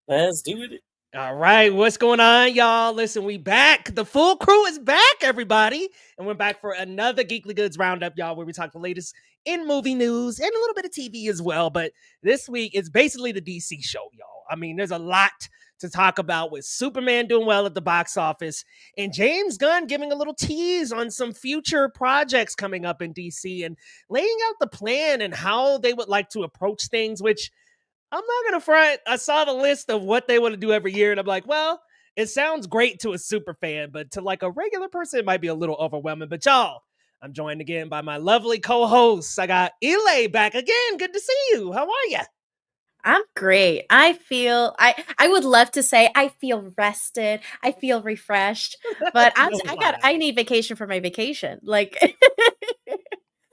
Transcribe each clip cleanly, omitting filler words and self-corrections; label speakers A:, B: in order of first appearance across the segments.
A: Let's do it.
B: All right, what's going on, y'all? Listen, we back. The full crew is back, everybody. And we're back for another Geekly Goods Roundup, y'all, where we talk the latest in movie news and a little bit of TV as well. But this week is basically the DC show, y'all. I mean, there's a lot to talk about with Superman doing well at the box office and James Gunn giving a little tease on some future projects coming up in DC and laying out the plan and how they would like to approach things, which I'm not gonna front. I saw the list of what they want to do every year, and I'm like, well, it sounds great to a super fan, but to like a regular person, it might be a little overwhelming. But y'all, I'm joined again by my lovely co-hosts. I got Ile back again. Good to see you. How are you?
C: I'm great. I would love to say I feel rested. I feel refreshed, but I need vacation for my vacation. Like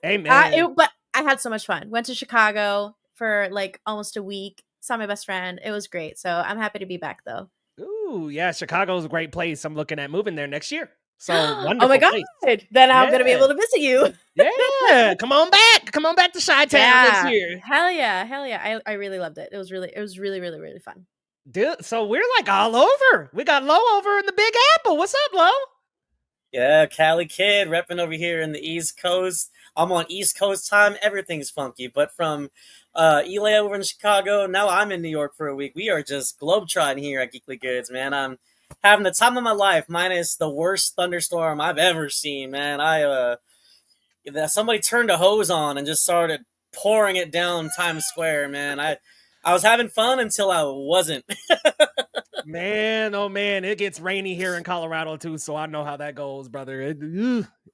B: Amen.
C: but I had so much fun. Went to Chicago for like almost a week. Saw my best friend. It was great. So I'm happy to be back though.
B: Ooh, yeah, Chicago's a great place. I'm looking at moving there next year. So
C: Oh my
B: wonderful
C: god.
B: place.
C: Then I'm gonna be able to visit you.
B: Yeah, come on back. Come on back to Chi-Town this year.
C: Hell yeah. Hell yeah. I really loved it. It was really fun.
B: Dude, so we're like all over. We got Lo over in the Big Apple. What's up, Lo?
A: Yeah, Cali Kid repping over here in the East Coast. I'm on East Coast time. Everything's funky. But from Eli over in Chicago, now I'm in New York for a week. We are just globetrotting here at Geekly Goods, man. I'm having the time of my life, minus the worst thunderstorm I've ever seen, man. Somebody turned a hose on and just started pouring it down Times Square, man. I was having fun until I wasn't.
B: Man, oh man, it gets rainy here in Colorado too, so I know how that goes, brother.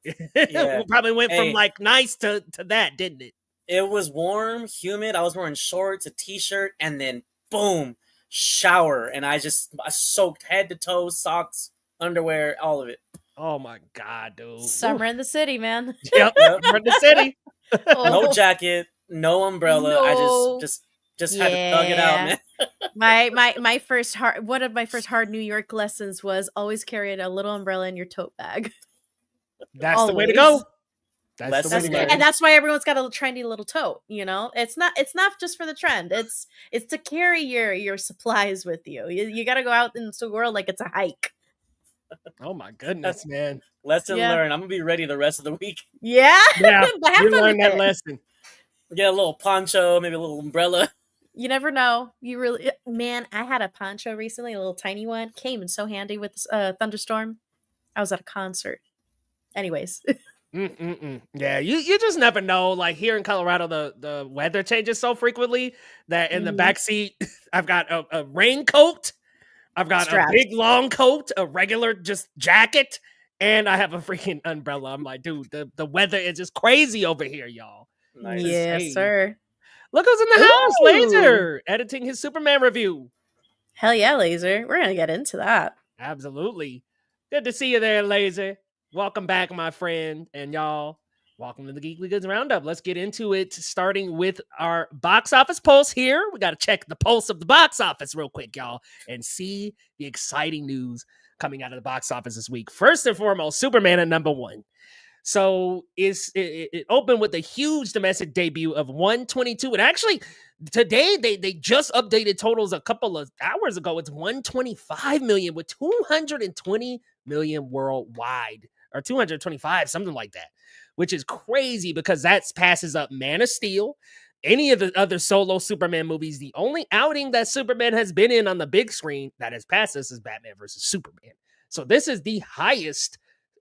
A: Yeah.
B: We probably went from like nice to that, didn't it?
A: It was warm, humid. I was wearing shorts, a t-shirt, and then boom, shower. And I soaked head to toe, socks, underwear, all of it.
B: Oh my god, dude.
C: Summer in the city, man.
B: Yep, we're in the city.
A: No jacket, no umbrella.
C: No.
A: I just had to thug it out, man.
C: my first one of my first hard New York lessons was always carry a little umbrella in your tote bag.
B: That's the way to go.
C: And that's why everyone's got a trendy little tote. You know, it's not just for the trend. It's to carry your supplies with you. You got to go out in the world like it's a hike.
B: Oh my goodness, man!
A: Lesson learned. I'm gonna be ready the rest of the week.
C: Yeah,
B: you learned that lesson.
A: Get a little poncho, maybe a little umbrella.
C: You never know. You really, man. I had a poncho recently, a little tiny one. Came in so handy with this thunderstorm. I was at a concert. Anyways.
B: Yeah, you just never know. Like here in Colorado, the weather changes so frequently that in the backseat, I've got a raincoat, I've got a big long coat, a regular just jacket, and I have a freaking umbrella. I'm like, dude, the weather is just crazy over here, y'all.
C: Nice. Yes, sir.
B: Look who's in the house, Laser, editing his Superman review.
C: Hell yeah, Laser. We're gonna get into that.
B: Absolutely. Good to see you there, Laser. Welcome back, my friend, and y'all. Welcome to the Geekly Goods Roundup. Let's get into it, starting with our box office pulse here. We got to check the pulse of the box office real quick, y'all, and see the exciting news coming out of the box office this week. First and foremost, Superman at number one. So it opened with a huge domestic debut of 122. And actually, today they just updated totals a couple of hours ago. It's 125 million with 220 million worldwide, or 225, something like that, which is crazy because that passes up Man of Steel, any of the other solo Superman movies. The only outing that Superman has been in on the big screen that has passed us is Batman versus Superman. So this is the highest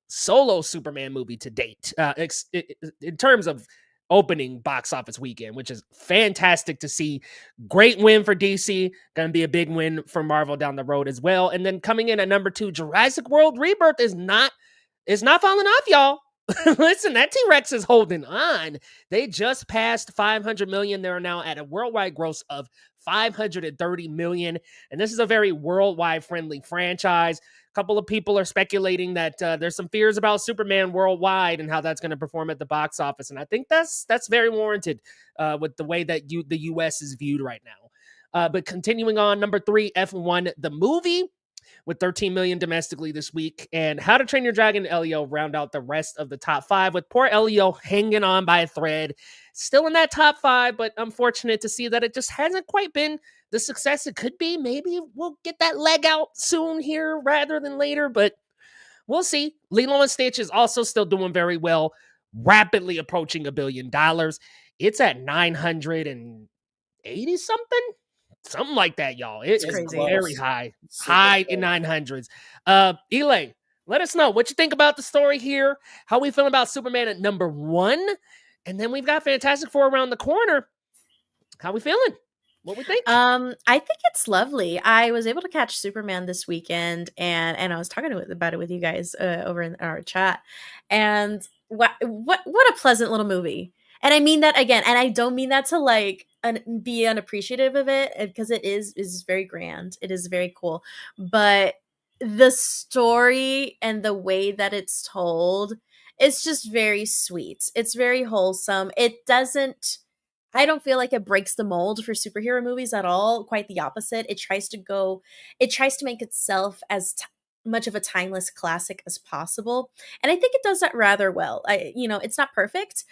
B: solo Superman movie to date in terms of opening box office weekend, which is fantastic to see. Great win for DC. Gonna be a big win for Marvel down the road as well. And then coming in at number two, Jurassic World Rebirth is not falling off, y'all. Listen, that T-Rex is holding on. They just passed 500 million. They're now at a worldwide gross of 530 million. And this is a very worldwide friendly franchise. A couple of people are speculating that there's some fears about Superman worldwide and how that's going to perform at the box office. And I think that's very warranted with the way that the US is viewed right now. But continuing on, number three, F1, the movie, with 13 million domestically this week. And How to Train Your Dragon and Elio round out the rest of the top five, with poor Elio hanging on by a thread. Still in that top five, but unfortunate to see that it just hasn't quite been the success it could be. Maybe we'll get that leg out soon here rather than later, but we'll see. Lilo and Stitch is also still doing very well, rapidly approaching $1 billion. It's at 980 something like that, y'all. It's
C: crazy.
B: very high,
A: Super
B: high
A: close.
B: in 900s. Eli, let us know what you think about the story here. How we feel about Superman at number 1, and then we've got Fantastic Four around the corner. How we feeling? What we think?
C: I think it's lovely. I was able to catch Superman this weekend, and I was talking about it with you guys over in our chat. And what a pleasant little movie. And I mean that again, and I don't mean that to like be unappreciative of it, because it is very grand. It is very cool, but the story and the way that it's told, it's just very sweet. It's very wholesome. It doesn't. I don't feel like it breaks the mold for superhero movies at all. Quite the opposite. It tries to make itself as much of a timeless classic as possible. And I think it does that rather well. It's not perfect,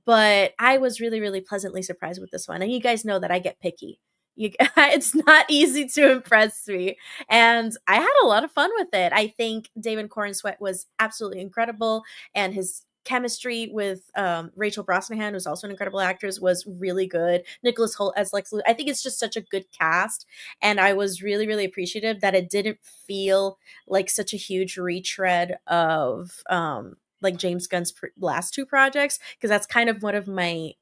C: but I was really, really pleasantly surprised with this one. And you guys know that I get picky. It's not easy to impress me. And I had a lot of fun with it. I think David Corenswet was absolutely incredible, and his chemistry with Rachel Brosnahan, who's also an incredible actress, was really good. Nicholas Hoult as Lex Luthor. I think it's just such a good cast, and I was really, really appreciative that it didn't feel like such a huge retread of like James Gunn's last 2 projects, because that's kind of one of my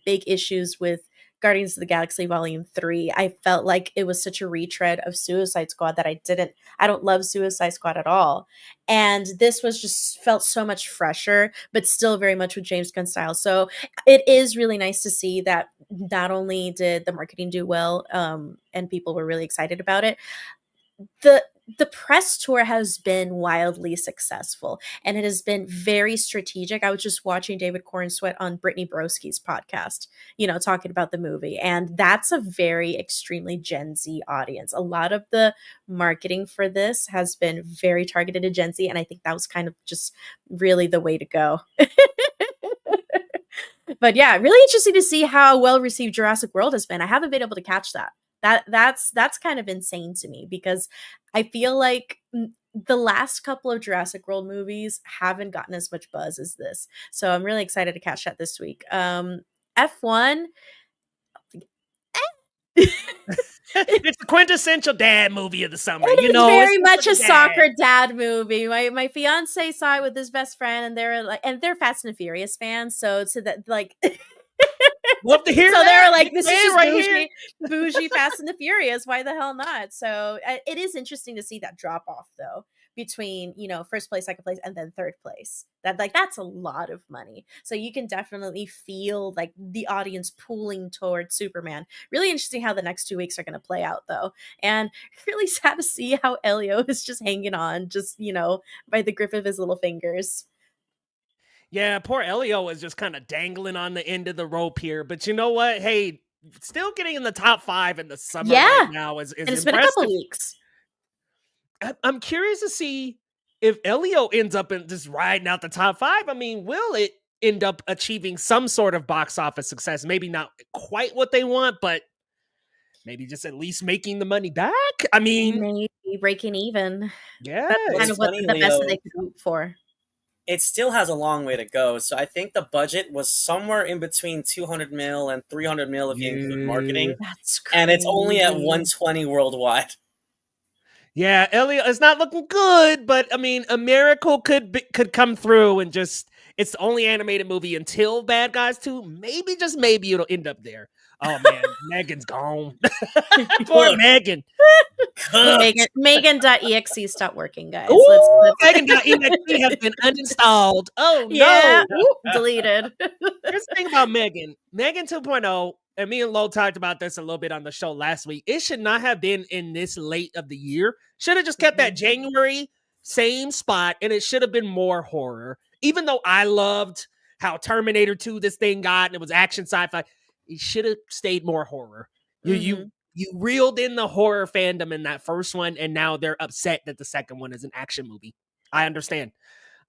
C: big issues with Guardians of the Galaxy Volume 3. I felt like it was such a retread of Suicide Squad that I don't love Suicide Squad at all. And this was just felt so much fresher, but still very much with James Gunn style. So it is really nice to see that not only did the marketing do well, and people were really excited about it, the press tour has been wildly successful, and it has been very strategic. I was just watching David Corenswet on Brittany Broski's podcast, talking about the movie, and that's a very extremely Gen Z audience. A lot of the marketing for this has been very targeted to Gen Z, and I think that was kind of just really the way to go. But yeah, really interesting to see how well received Jurassic World has been. I haven't been able to catch that. That's kind of insane to me, because I feel like the last couple of Jurassic World movies haven't gotten as much buzz as this. So I'm really excited to catch that this week. F1.
B: It's the quintessential dad movie of the summer.
C: It is very much a
B: dad.
C: soccer dad movie. My fiance saw it with his best friend, and they're Fast and Furious fans. So to that, like.
B: Love to hear
C: so
B: that.
C: they're like, this is just
B: right
C: bougie Fast and the Furious. Why the hell not? So it is interesting to see that drop off, though, between first place, second place, and then third place. That's a lot of money. So you can definitely feel like the audience pulling towards Superman. Really interesting how the next 2 weeks are going to play out, though, and really sad to see how Elio is just hanging on, just by the grip of his little fingers.
B: Yeah, poor Elio is just kind of dangling on the end of the rope here. But you know what? Hey, still getting in the top 5 in the summer right now is
C: and it's
B: impressive.
C: Been a couple weeks.
B: I'm curious to see if Elio ends up in just riding out the top 5. I mean, will it end up achieving some sort of box office success? Maybe not quite what they want, but maybe just at least making the money back. I mean,
C: maybe breaking even.
B: Yeah,
C: that's kind of what the best that they could hope for.
A: It still has a long way to go. So I think the budget was somewhere in between 200 mil and 300 mil if you include marketing.
C: That's crazy.
A: And it's only at 120 worldwide.
B: Yeah, Elliot, it's not looking good, but I mean, a miracle could come through, and just it's the only animated movie until Bad Guys 2. Maybe, just maybe, it'll end up there. Oh man, Megan's gone. Poor Megan.
C: Megan.exe stopped working, guys.
B: Ooh, Megan.exe has been uninstalled. Oh
C: yeah. No. Deleted.
B: Here's the thing about Megan. Megan 2.0, and me and Lo talked about this a little bit on the show last week. It should not have been in this late of the year. Should have just kept that January same spot, and it should have been more horror. Even though I loved how Terminator 2 this thing got, and it was action sci-fi, it should have stayed more horror. You reeled in the horror fandom in that first one, and now they're upset that the second one is an action movie. I understand.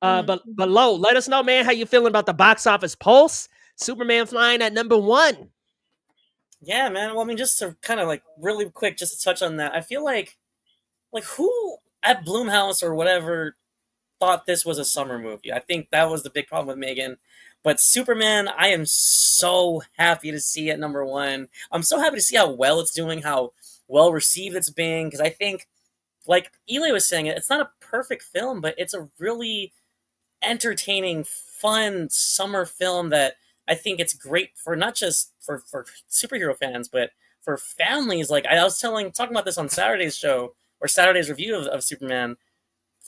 B: But Lo, let us know, man, how you feeling about the box office pulse. Superman flying at number 1.
A: Yeah, man. Well, I mean, just to kind of like really quick, just to touch on that, I feel like who at Bloomhouse or whatever thought this was a summer movie. I think that was the big problem with Megan. But Superman, I am so happy to see at number one. I'm so happy to see how well it's doing, how well received it's being, because I think, like Eli was saying, it's not a perfect film, but it's a really entertaining, fun summer film that I think it's great for not just for superhero fans, but for families. Like I was talking about this on Saturday's show or Saturday's review of Superman.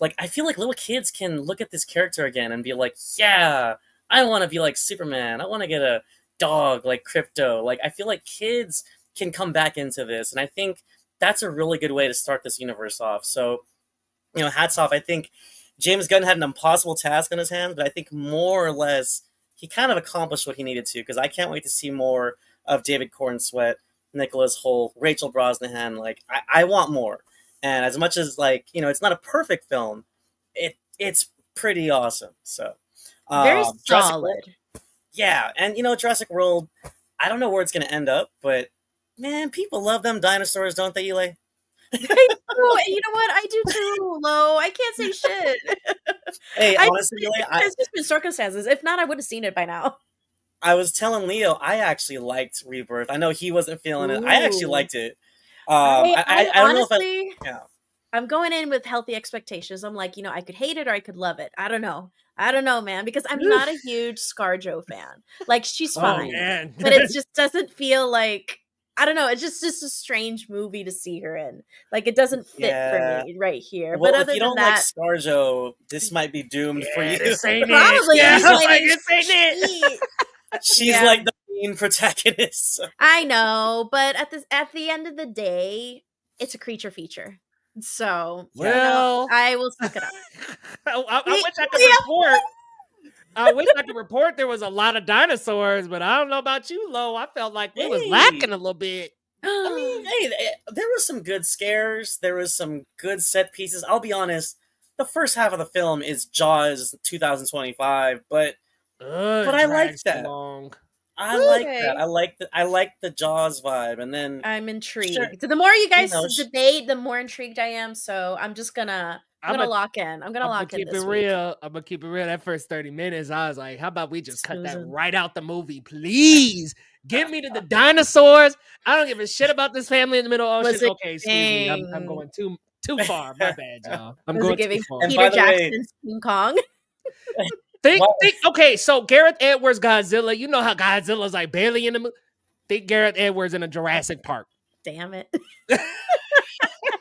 A: Like I feel like little kids can look at this character again and be like, yeah, I want to be like Superman. I want to get a dog like Crypto. Like I feel like kids can come back into this, and I think that's a really good way to start this universe off. So hats off. I think James Gunn had an impossible task on his hands, but I think more or less he kind of accomplished what he needed to, because I can't wait to see more of David Corn Sweat, Nicholas Hoult, Rachel Brosnahan. Like I want more. And as much as it's not a perfect film, it's pretty awesome. So
C: Very
A: Jurassic World,
C: solid.
A: yeah, and Jurassic World, I don't know where it's gonna end up, but man, people love them dinosaurs, don't they, Eli?
C: I do. You know what? I do too, Lo. I can't say shit.
A: Hey,
C: I
A: honestly, Eli,
C: It's just been circumstances. If not, I would have seen it by now.
A: I was telling Leo I actually liked Rebirth. I know he wasn't feeling it. I actually
C: Ooh.
A: liked it.
C: I
A: I don't know if I.
C: honestly,
A: Yeah.
C: I'm going in with healthy expectations. I'm like, I could hate it or I could love it. I don't know. I don't know, man, because I'm not a huge ScarJo fan. Like, she's
B: Oh
C: fine,
B: man.
C: but it just doesn't feel like, I don't know. It's just a strange movie to see her in. Like, it doesn't fit for
A: Yeah.
C: me right here. But
A: Well, if
C: other
A: you
C: than
A: don't like
C: that,
A: ScarJo, this might be doomed for
B: Yeah,
A: you.
B: this ain't it.
C: probably
B: Yeah,
C: this
B: I'm
C: might
B: like,
C: be
B: this ain't it.
C: shit.
A: She's
C: Yeah,
A: like the main protagonist.
C: I know, but at the end of the day, it's a creature feature. So,
A: Yeah.
B: Well,
C: I will suck it up.
B: I
C: Hey,
B: wish I could
C: Leo!
B: report. I wish I could report there was a lot of dinosaurs, but I don't know about you, Lo. I felt like we was
A: Hey,
B: lacking a little bit.
A: I mean, hey, there was some good scares. There was some good set pieces. I'll be honest. The first half of the film is Jaws 2025, but
B: It
A: I like
B: drags too
A: that.
B: long.
A: I like that.
C: Okay.
A: I like the Jaws vibe, and then
C: I'm
A: sure,
C: intrigued. So the more you
A: you
C: guys
A: know,
C: debate, the more intrigued I am. So I'm
B: I'm
C: gonna
B: a
C: lock in. I'm gonna
B: I'm gonna
C: lock in
B: keep it
C: this week.
B: real. I'm gonna keep it real. That first 30 minutes, I was like, how about we just cut that
C: Snoozing.
B: right out the movie, please? Get me to the dinosaurs. I don't give a shit about this family in the middle ocean.
C: Was it
B: Okay, excuse me. I'm
C: giving?
B: going too far. My bad, y'all. I'm
C: Was it
B: going too
C: giving
B: far.
A: and
C: Peter
A: by the way,
C: Jackson's King Kong?
B: Think. Okay, so Gareth Edwards Godzilla. You know how Godzilla's like barely in the movie. Think Gareth Edwards in a Jurassic Park.
C: Damn it!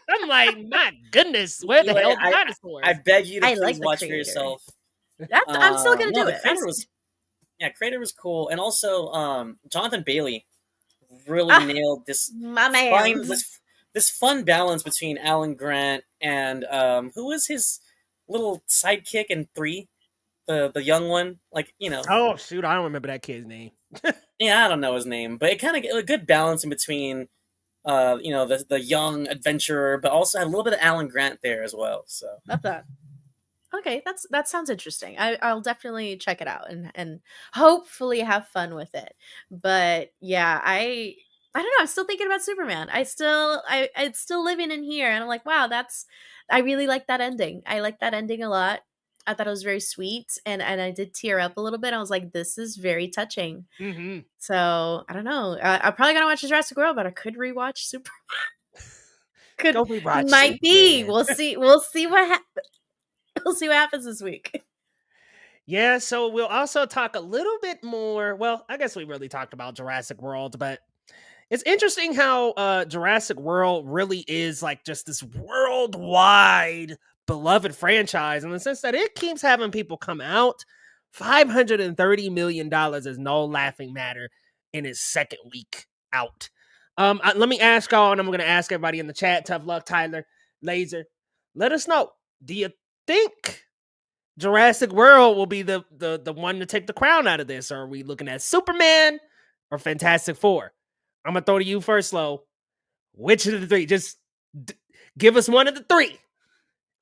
B: I'm like, my goodness, where the
A: Eli,
B: hell the
A: I
B: dinosaurs?
A: beg you to
C: I
A: please
C: like the
A: watch for
C: creator.
A: yourself.
C: I'm still gonna
A: No,
C: do
A: the
C: it.
A: creator was creator was cool, and also Jonathan Bailey really
C: Ah,
A: nailed this
C: my
A: fine
C: man.
A: this fun balance between Alan Grant and who was his little sidekick in 3, the young one, like
B: Oh shoot, I don't remember that kid's name.
A: yeah, I don't know his name, but it kind of a good balance in between the young adventurer, but also had a little bit of Alan Grant there as well. So
C: Love that. Okay, that sounds interesting. I'll definitely check it out and hopefully have fun with it. But yeah, I don't know. I'm still thinking about Superman. It's still living in here, and I'm like, wow, I really like that ending. I like that ending a lot. I thought it was very sweet, and I did tear up a little bit. I was like, this is very touching.
B: Mm-hmm.
C: So I don't know. I'm probably gonna watch Jurassic World, but I could rewatch Super.
B: Go
C: Could
B: rewatch
C: Might be.
B: Superman.
C: We'll see. We'll see what we'll see what happens this week.
B: Yeah, so we'll also talk a little bit more. Well, I guess we really talked about Jurassic World, but it's interesting how Jurassic World really is like just this worldwide beloved franchise in the sense that it keeps having people come out. $530 million is no laughing matter in its second week out. Let me ask y'all, and I'm going to ask everybody in the chat. Tough luck, Tyler, Laser. Let us know. Do you think Jurassic World will be the one to take the crown out of this? Or are we looking at Superman or Fantastic Four? I'm gonna throw to you first, Lo. Which of the three? Just give us one of the three. You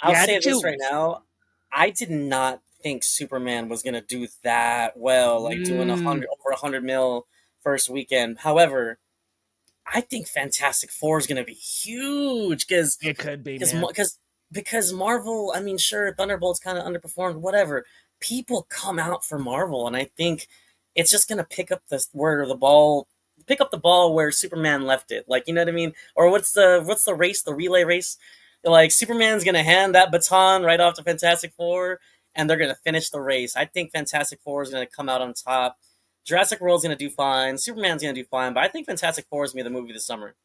A: I'll
B: had to
A: say this right
B: choose.
A: now: I did not think Superman was gonna do that well, like doing
B: Mm,
A: over 100 mil first weekend. However, I think Fantastic Four is going to be huge because
B: It could be,
A: because
B: man.
A: because Marvel. I mean, sure, Thunderbolts kind of underperformed, whatever. People come out for Marvel, and I think it's just going to pick up the ball where Superman left it. Like, you know what I mean? Or what's the race, the relay race? Like, Superman's going to hand that baton right off to Fantastic Four, and they're going to finish the race. I think Fantastic Four is going to come out on top. Jurassic World's going to do fine. Superman's going to do fine, but I think Fantastic Four is going to be the movie this summer.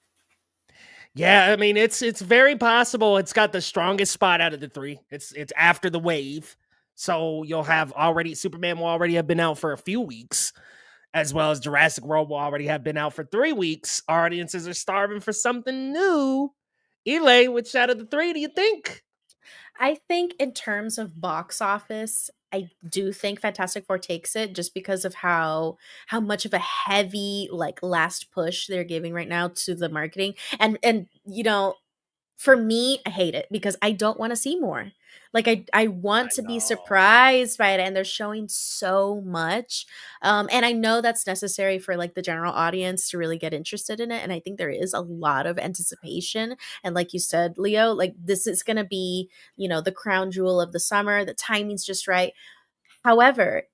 B: Yeah, I mean it's very possible. It's got the strongest spot out of the three. It's after the wave, so you'll have already Superman will already have been out for a few weeks, as well as Jurassic World will already have been out for 3 weeks. Audiences are starving for something new. Eli, which out of the three do you think?
C: I think in terms of box office, I do think Fantastic Four takes it just because of how much of a heavy like last push they're giving right now to the marketing. And for me, I hate it because I don't want to see more. Like I want
B: I
C: to be
B: know.
C: surprised by it, and they're showing so much. And I know that's necessary for like the general audience to really get interested in it. And I think there is a lot of anticipation. And like you said, Leo, like this is gonna be, the crown jewel of the summer. The timing's just right. However,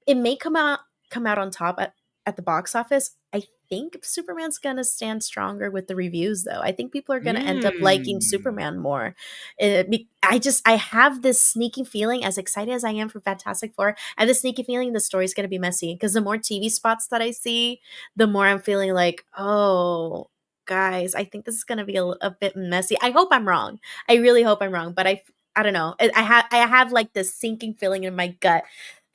C: it may come out on top at the box office. I think Superman's gonna stand stronger with the reviews, though. I think people are gonna end up liking
B: Mm.
C: Superman more. I have this sneaky feeling, as excited as I am for Fantastic Four, I have this sneaky feeling the story's gonna be messy because the more TV spots that I see, the more I'm feeling like, oh, guys, I think this is gonna be a bit messy. I hope I'm wrong. I really hope I'm wrong, but I don't know. I have like this sinking feeling in my gut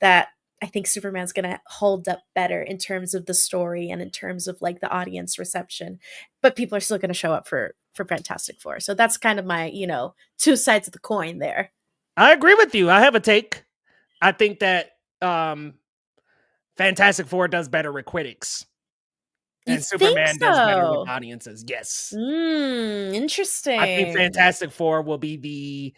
C: that I think Superman's going to hold up better in terms of the story and in terms of like the audience reception. But people are still going to show up for Fantastic Four. So that's kind of my, two sides of the coin there.
B: I agree with you. I have a take. I think that um Fantastic Four does better with critics,
C: You
B: and
C: think
B: Superman does better with
C: so?
B: audiences. Yes. I think
C: Interesting.
B: Fantastic Four will be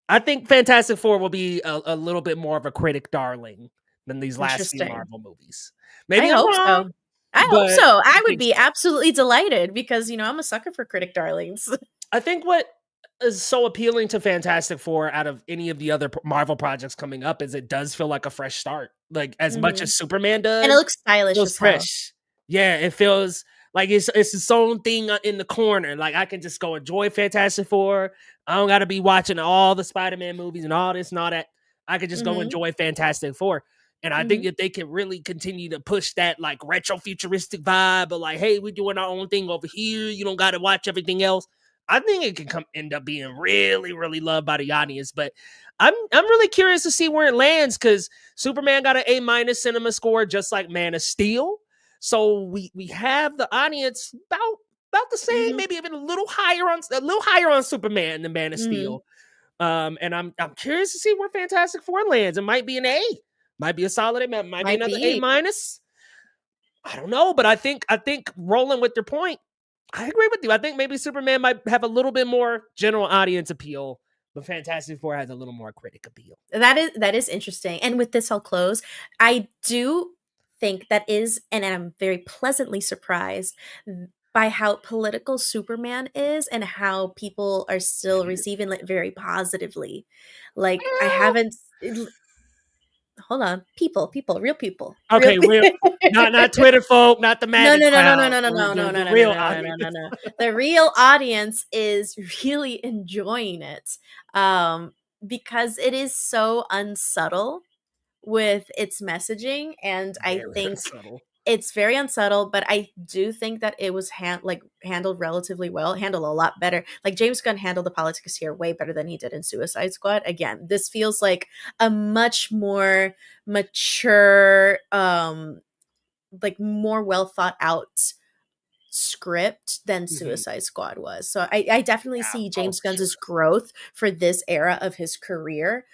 B: I think Fantastic Four will be a little bit more of a critic darling than these last few
C: Interesting.
B: Marvel movies.
C: I
B: Maybe I'm
C: hope
B: wrong,
C: so. I hope
B: but
C: so.
B: I
C: I would
B: think
C: be
B: so.
C: absolutely delighted because, I'm a sucker for critic darlings.
B: I think what is so appealing to Fantastic Four out of any of the other Marvel projects coming up is it does feel like a fresh start. Like as much
C: Hmm.
B: as Superman
C: And it
B: does,
C: looks stylish
B: feels
C: as hell.
B: fresh. Yeah, it feels like it's its own thing in the corner. Like I can just go enjoy Fantastic Four. I don't got to be watching all the Spider-Man movies and all this and all that. I could just go
C: Hmm.
B: enjoy Fantastic Four. And I think
C: Hmm.
B: if they can really continue to push that like retro futuristic vibe, but like, hey, we're doing our own thing over here. You don't got to watch everything else. I think it can end up being really, really loved by the audience. But I'm really curious to see where it lands because Superman got an A- cinema score, just like Man of Steel. So we have the audience about the same,
C: Hmm.
B: maybe even a little higher on Superman than Man of
C: Hmm.
B: Steel. And I'm curious to see where Fantastic Four lands. It might be an A, might be a solid A, might be
C: Might
B: another A
C: be.
B: minus. I don't know, but I think rolling with your point, I agree with you. I think maybe Superman might have a little bit more general audience appeal, but Fantastic Four has a little more critic appeal.
C: That is interesting. And with this, I'll close. I do think that is, and I'm very pleasantly surprised by how political Superman is and how people are still receiving it very positively. Like I
B: Well,
C: haven't. Hold on, real people, real.
B: okay, real, not Twitter folk, not the
C: No,
B: MAGA
C: no, no, no, no,
B: crowd,
C: no, no, no, no,
B: the
C: no, no, no,
B: real
C: no, no, no, no,
B: audience.
C: no. The real audience is really enjoying it, because it is so unsubtle with its messaging, and I
B: Very
C: think
B: subtle.
C: it's very unsubtle. But I do think that it was handled relatively well, handled a lot better. Like James Gunn handled the politics here way better than he did in Suicide Squad. Again, this feels like a much more mature, like more well thought out script than
B: Mhm.
C: Suicide Squad was. So I definitely
B: Yeah.
C: see
B: Oh,
C: James
B: for sure.
C: Gunn's growth for this era of his career.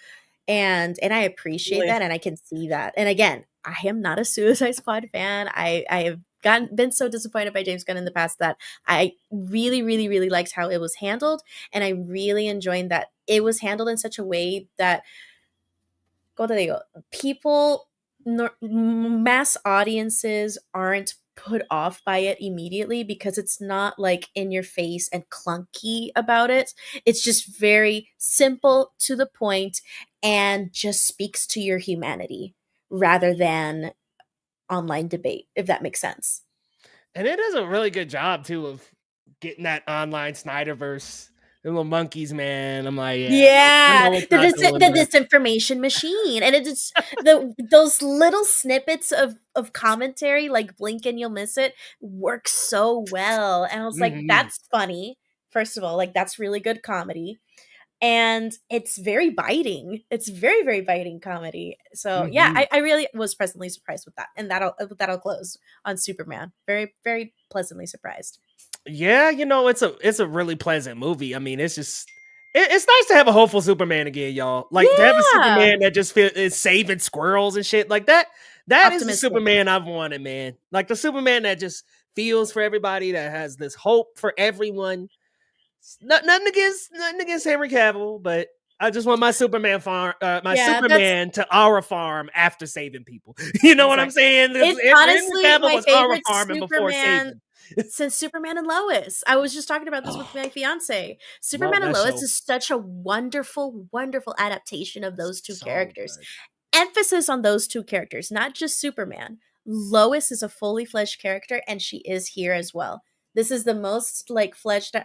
C: And I appreciate
A: Really,
C: that, and I can see that. And again, I am not a Suicide Squad fan. I have been so disappointed by James Gunn in the past that I really, really, really liked how it was handled. And I really enjoyed that it was handled in such a way that, como te digo, people, mass audiences aren't put off by it immediately because it's not like in your face and clunky about it. It's just very simple, to the point, and just speaks to your humanity rather than online debate, if that makes sense.
B: And it does a really good job too of getting that online Snyderverse. The little monkeys, man. I'm like, yeah, I
C: Yeah,
B: know it's not doing
C: the
B: that.
C: disinformation machine, and it's those little snippets of commentary, like blink and you'll miss it, work so well. And I was like,
B: Mhm.
C: that's funny. First of all, like that's really good comedy, and it's very biting. It's very very biting comedy. So yeah,
B: Mhm.
C: I really was pleasantly surprised with that, and that'll close on Superman. Very very pleasantly surprised.
B: Yeah, it's a really pleasant movie. I mean, it's just it's nice to have a hopeful Superman again, y'all. Like to have a
C: Yeah,
B: Superman that just is saving squirrels and shit like that. That is the
C: optimistic.
B: Superman I've wanted, man. Like the Superman that just feels for everybody, that has this hope for everyone. Nothing against Henry Cavill, but I just want my my
C: Yeah, that's
B: Superman to our farm after saving people. You know what I'm
C: exactly.
B: saying?
C: It's
B: Henry
C: honestly
B: Cavill
C: my
B: was our
C: favorite
B: farming before
C: Superman
B: saving.
C: since Superman and Lois. I was just talking about this with
B: Oh,
C: my fiance.
B: love
C: Superman and
B: that
C: Lois
B: show.
C: is such a wonderful, wonderful adaptation of those two
B: So
C: characters.
B: good.
C: Emphasis on those two characters, not just Superman. Lois is a fully fledged character, and she is here as well. This is the most like fleshed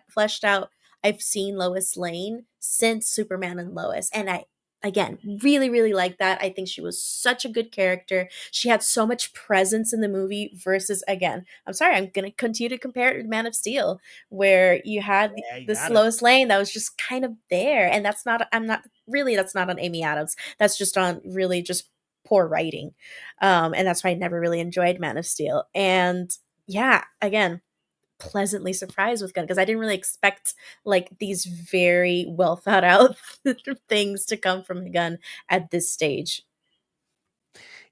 C: out I've seen Lois Lane since Superman and Lois, and I again really really like that. I think she was such a good character. She had so much presence in the movie versus, again, I'm sorry, I'm gonna continue to compare it to Man of Steel, where you had
B: Yeah, you
C: this
B: gotta.
C: Lois Lane that was just kind of there, and that's not on Amy Adams. That's just on really just poor writing. And that's why I never really enjoyed Man of Steel. And yeah, again, pleasantly surprised with Gunn because I didn't really expect like these very well thought out things to come from Gunn at this stage.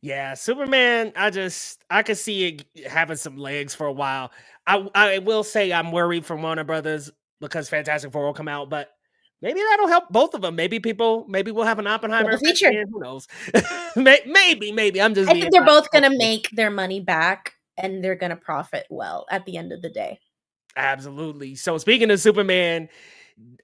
B: Yeah, Superman. I could see it having some legs for a while. I will say I'm worried for Warner Brothers because Fantastic Four will come out, but maybe that'll help both of them. Maybe we'll have an Oppenheimer
C: Double
B: effect
C: feature.
B: again. Who knows? Maybe. I'm just
C: I
B: being
C: think they're both gonna
B: hopeful.
C: make their money back and they're gonna profit well at the end of the day.
B: Absolutely. So speaking of Superman,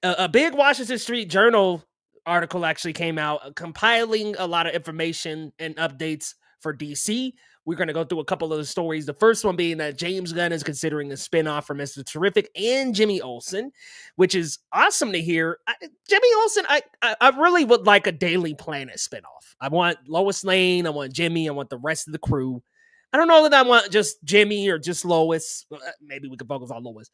B: a big Washington Street Journal article actually came out compiling a lot of information and updates for DC. We're going to go through a couple of the stories. The first one being that James Gunn is considering a spinoff for Mr. Terrific and Jimmy Olsen, which is awesome to hear. Jimmy Olsen, I really would like a Daily Planet spinoff. I want Lois Lane, I want Jimmy, I want the rest of the crew. I don't know that I want just Jimmy or just Lois. Maybe we could focus on Lois.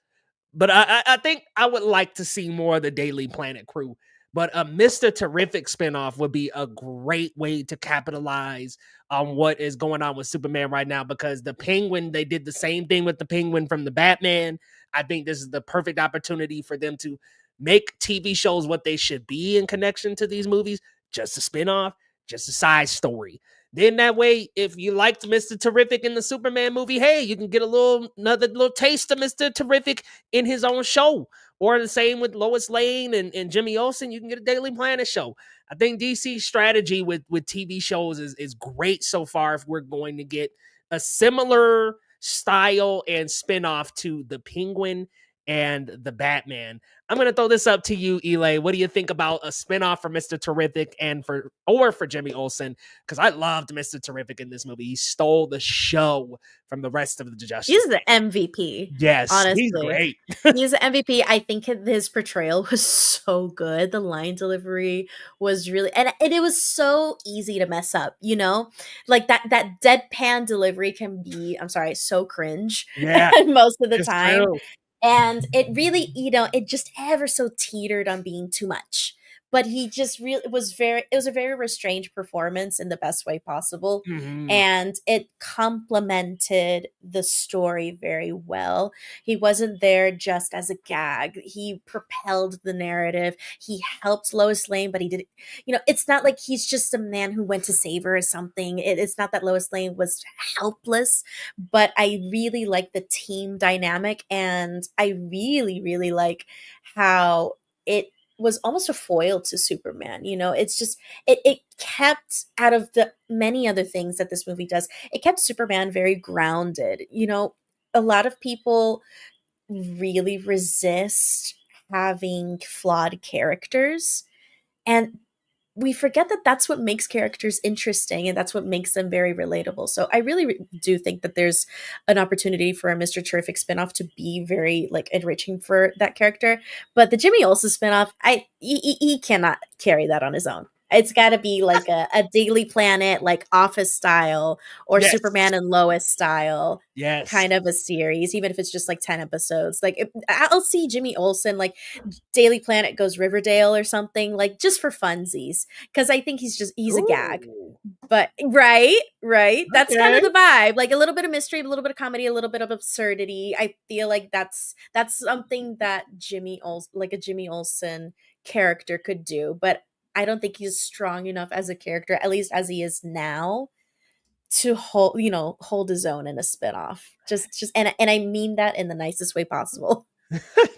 B: But I think I would like to see more of the Daily Planet crew. But a Mr. Terrific spinoff would be a great way to capitalize on what is going on with Superman right now, because the Penguin, they did the same thing with the Penguin from the Batman. I think this is the perfect opportunity for them to make TV shows what they should be in connection to these movies. Just a spinoff, just a side story. Then that way, if you liked Mr. Terrific in the Superman movie, hey, you can get another little taste of Mr. Terrific in his own show. Or the same with Lois Lane and Jimmy Olsen, you can get a Daily Planet show. I think DC's strategy with TV shows is great so far if we're going to get a similar style and spinoff to the Penguin and the Batman. I'm going to throw this up to you, Eli. What do you think about a spinoff for Mr. Terrific and for Jimmy Olsen? Because I loved Mr. Terrific in this movie. He stole the show from the rest of the Justice
C: He's the
B: League.
C: MVP,
B: Yes, he's
C: honestly.
B: great.
C: He's the MVP. I think his portrayal was so good. The line delivery was really, and it was so easy to mess up, you know? Like that deadpan delivery can be, I'm sorry, so cringe
B: Yeah,
C: most of the
B: it's
C: time.
B: true.
C: And it really, it just ever so teetered on being too much. But he just really it was a very restrained performance in the best way possible.
B: Mhm.
C: And it complemented the story very well. He wasn't there just as a gag. He propelled the narrative. He helped Lois Lane, but he did, it's not like he's just a man who went to save her or something. It's not that Lois Lane was helpless, but I really like the team dynamic, and I really, really like how it was almost a foil to Superman. It's just it kept, out of the many other things that this movie does, it kept Superman very grounded. A lot of people really resist having flawed characters, and we forget that that's what makes characters interesting, and that's what makes them very relatable. So I really do think that there's an opportunity for a Mr. Terrific spinoff to be very like enriching for that character. But the Jimmy Olsen spinoff, he cannot carry that on his own. It's got to be like a Daily Planet, like Office style, or
B: Yes.
C: Superman and Lois style
B: Yes.
C: kind of a series, even if it's just like 10 episodes. Like, I'll see Jimmy Olsen, like Daily Planet goes Riverdale or something, like just for funsies, because I think he's a gag.
B: Ooh.
C: But right, that's kind of
B: Okay.
C: the vibe. Like a little bit of mystery, a little bit of comedy, a little bit of absurdity. I feel like that's something that a Jimmy Olsen character could do. But I don't think he's strong enough as a character, at least as he is now, to hold his own in a spinoff. And I mean that in the nicest way possible.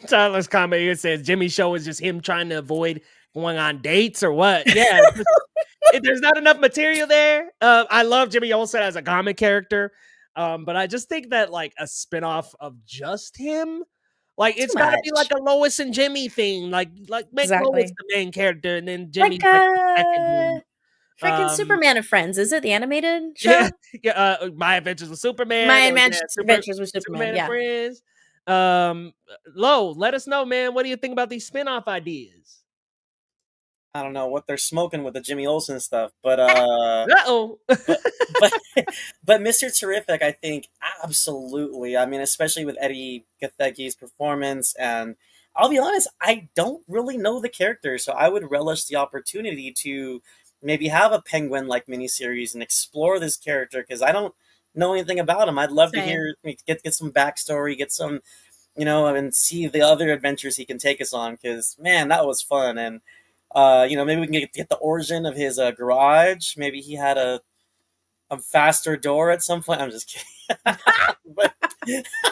B: Tyler's comment here says Jimmy's show is just him trying to avoid going on dates or what? Yeah. There's not enough material there. I love Jimmy Olsen as a comic character. But I just think that like a spinoff of just him, like it's got to be like a Lois and Jimmy thing. Like make Lois the main character and then Jimmy's like the second.
C: Freaking Superman and Friends. Is it the animated show?
B: Yeah. My Adventures with Superman.
C: My Adventures with Superman. Yeah.
B: And Friends. Lo, let us know, man. What do you think about these spinoff ideas?
A: I don't know what they're smoking with the Jimmy Olsen stuff, but but Mr. Terrific, I think absolutely. I mean, especially with Eddie Gathecki's performance, and I'll be honest, I don't really know the character, so I would relish the opportunity to maybe have a Penguin-like miniseries and explore this character, because I don't know anything about him. I'd love to hear, get some backstory, get some, and see the other adventures he can take us on, because, man, that was fun. And maybe we can get the origin of his garage. Maybe he had a faster door at some point. I'm just kidding. But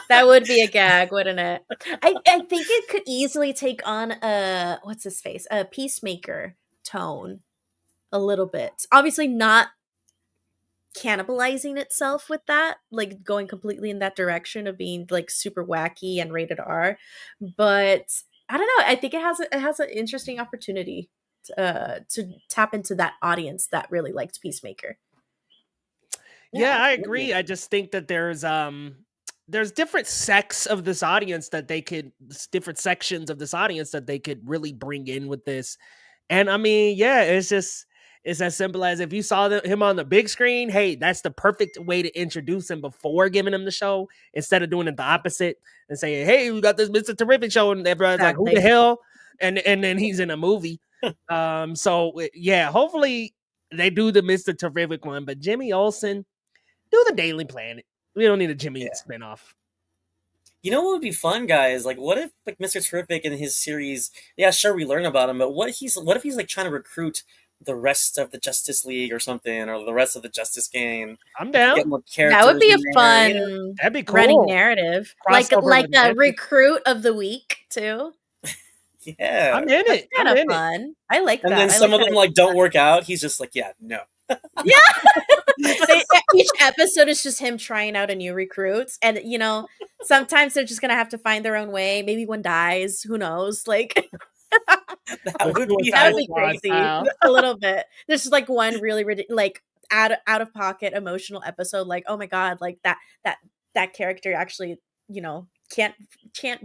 C: that would be a gag, wouldn't it? I think it could easily take on a Peacemaker tone a little bit. Obviously not cannibalizing itself with that, like going completely in that direction of being like super wacky and rated R. But I don't know. I think it has an interesting opportunity to tap into that audience that really liked Peacemaker.
B: Yeah, I agree. I just think that there's different sections of this audience that they could really bring in with this. And I mean, yeah, it's as simple as if you saw him on the big screen, hey, that's the perfect way to introduce him before giving him the show, instead of doing it the opposite and saying, hey, we got this Mr. Terrific show, and everybody's like, who the hell? And then he's in a movie. So yeah, hopefully they do the Mr. Terrific one, but Jimmy Olsen, do the Daily Planet. We don't need a Jimmy spinoff.
A: You know what would be fun, guys? Like, what if like Mr. Terrific in his series? Yeah, sure, we learn about him, but what if he's like trying to recruit the rest of the Justice League or something, or the rest of the Justice Gang?
B: I'm down.
C: That would be a fun,
B: that'd be cool,
C: running narrative, like a recruit of the week too.
A: Yeah,
B: I'm in it.
C: Kind of fun. I like that.
A: And then some of them like don't work out. He's just like, yeah, no.
C: Yeah. Each episode is just him trying out a new recruit, and sometimes they're just gonna have to find their own way. Maybe one dies. Who knows? Like that would be crazy. A little bit. There's just like one really like out of pocket emotional episode. Like, oh my god, like that character actually can't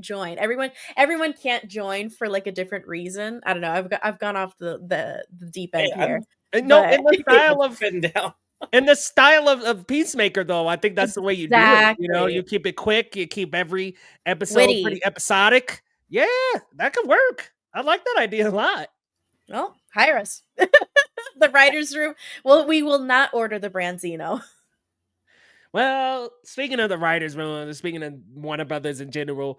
C: join. Everyone can't join for like a different reason. I don't know. I've gone off the deep end here.
B: No, in the style of in the style of Peacemaker, though, I think that's the way you do it. You keep it quick. You keep every episode pretty episodic. Yeah, that could work. I like that idea a lot.
C: Well, hire us. The writer's room. Well, we will not order the Branzino.
B: Well, speaking of the writer's room, speaking of Warner Brothers in general,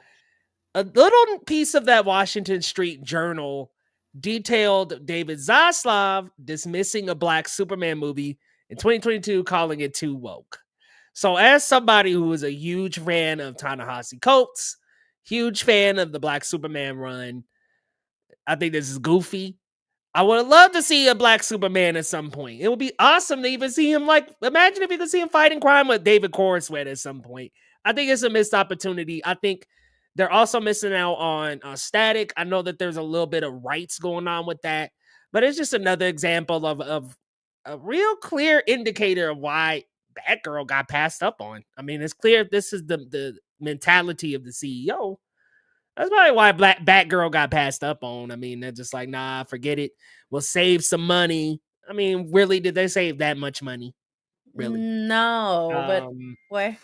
B: a little piece of that Washington Street Journal detailed David Zaslav dismissing a Black Superman movie in 2022, calling it too woke. So as somebody who is a huge fan of Ta-Nehisi Coates, huge fan of the Black Superman run, I think this is goofy. I would love to see a black Superman at some point. It would be awesome to even see him, like, imagine if you could see him fighting crime with David Cornsweet at some point. I think it's a missed opportunity. I think they're also missing out on Static. I know that there's a little bit of rights going on with that, but it's just another example of a real clear indicator of why Batgirl got passed up on. I mean, it's clear this is the mentality of the CEO. That's probably why Black Batgirl got passed up on. I mean, they're just like, nah, forget it. We'll save some money. I mean, really, did they save that much money? Really?
C: No, but
B: Um,
C: what?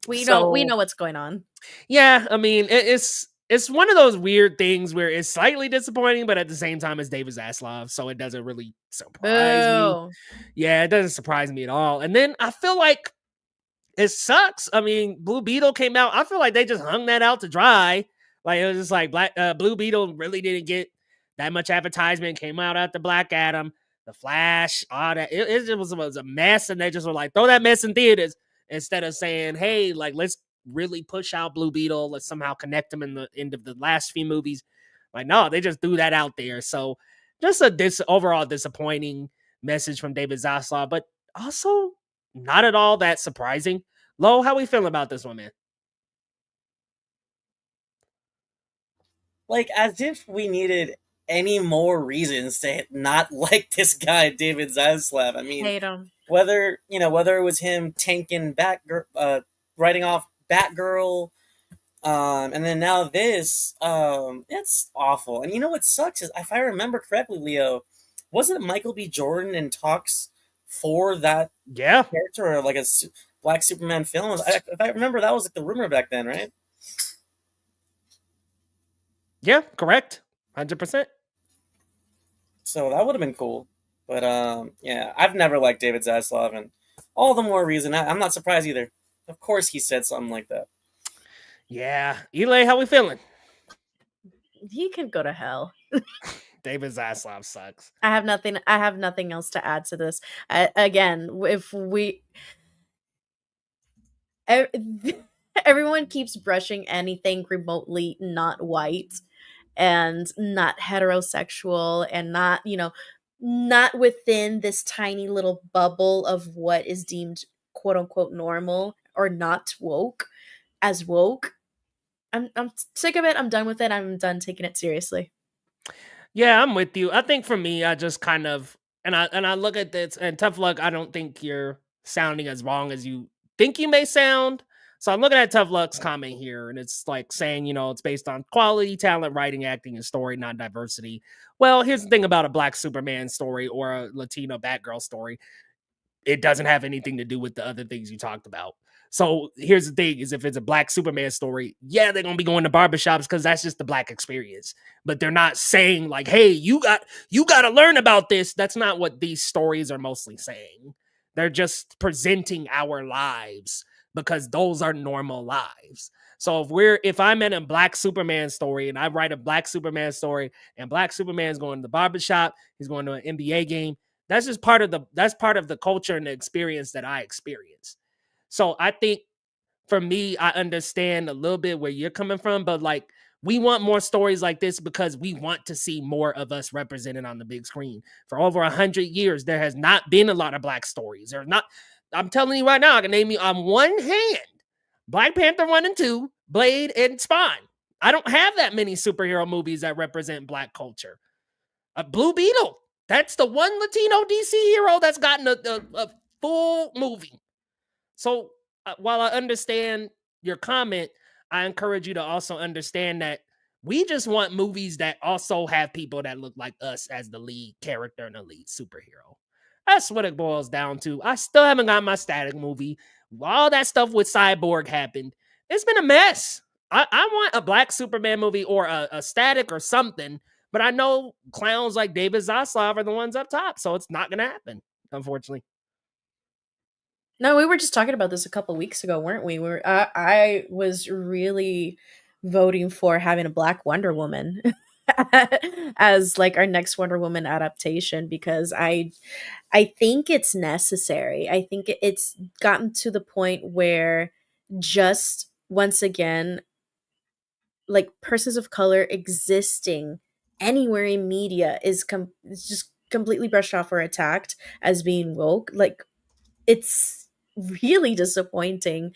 C: we
B: so
C: know what's going on.
B: yeah, I mean, it's one of those weird things where it's slightly disappointing, but at the same time, it's David Zaslav, so it doesn't really surprise me.
C: Boo.
B: Yeah, it doesn't surprise me at all. And then I feel like it sucks. I mean, Blue Beetle came out. I feel like they just hung that out to dry. Like, it was just like Blue Beetle really didn't get that much advertisement. Came out after Black Adam, The Flash, all that. It was a mess, and they just were like, throw that mess in theaters instead of saying, hey, like, let's really push out Blue Beetle. Let's somehow connect them in the end of the last few movies. Like, no, they just threw that out there. So just a overall disappointing message from David Zaslav, but also not at all that surprising. Lo, how we feeling about this one, man?
A: Like, as if we needed any more reasons to not like this guy, David Zaslav. I mean,
C: Hate him.
A: whether it was him tanking writing off Batgirl, and then now this, it's awful. And you know what sucks is, if I remember correctly, Leo, wasn't Michael B. Jordan in talks for that
B: Yeah,
A: character, or like a Black Superman film? If I remember, that was like the rumor back then, right?
B: yeah, correct. 100%.
A: So that would have been cool. But yeah, I've never liked David Zaslav, and all the more reason I'm not surprised either. Of course, he said something like that.
B: Yeah. Eli, how we feeling?
C: He can go to hell.
B: David Zaslav sucks.
C: I have nothing else to add to this. Again, if we everyone keeps brushing anything remotely not white and not heterosexual and not, not within this tiny little bubble of what is deemed quote unquote normal or not woke as woke. I'm sick of it. I'm done with it. I'm done taking it seriously.
B: Yeah, I'm with you. I think for me, I just kind of and I look at this, and tough luck. I don't think you're sounding as wrong as you think you may sound. So I'm looking at Tough Luck's comment here, and it's like saying, it's based on quality, talent, writing, acting, and story, not diversity. Well, here's the thing about a Black Superman story or a Latino Batgirl story. It doesn't have anything to do with the other things you talked about. So here's the thing is, if it's a Black Superman story, yeah, they're going to be going to barbershops because that's just the Black experience. But they're not saying like, hey, you got to learn about this. That's not what these stories are mostly saying. They're just presenting our lives because those are normal lives. So if I'm in a Black Superman story and I write a Black Superman story and Black Superman's going to the barbershop, he's going to an NBA game, that's just part of the culture and the experience that I experience. So I think for me, I understand a little bit where you're coming from, but like, we want more stories like this because we want to see more of us represented on the big screen. For over 100 years, there has not been a lot of Black stories. I'm telling you right now, I can name you on one hand Black Panther 1 and 2, Blade, and Spawn. I don't have that many superhero movies that represent Black culture. Blue Beetle, that's the one Latino DC hero that's gotten a full movie. So while I understand your comment, I encourage you to also understand that we just want movies that also have people that look like us as the lead character and the lead superhero. That's what it boils down to. I still haven't got my Static movie. All that stuff with Cyborg happened. It's been a mess. I want a Black Superman movie or a Static or something, but I know clowns like David Zaslav are the ones up top, so it's not going to happen, unfortunately.
C: No, we were just talking about this a couple weeks ago, weren't we? I was really voting for having a Black Wonder Woman as like our next Wonder Woman adaptation because I think it's necessary. I think it's gotten to the point where just once again, like persons of color existing anywhere in media is it's just completely brushed off or attacked as being woke. Like, it's really disappointing,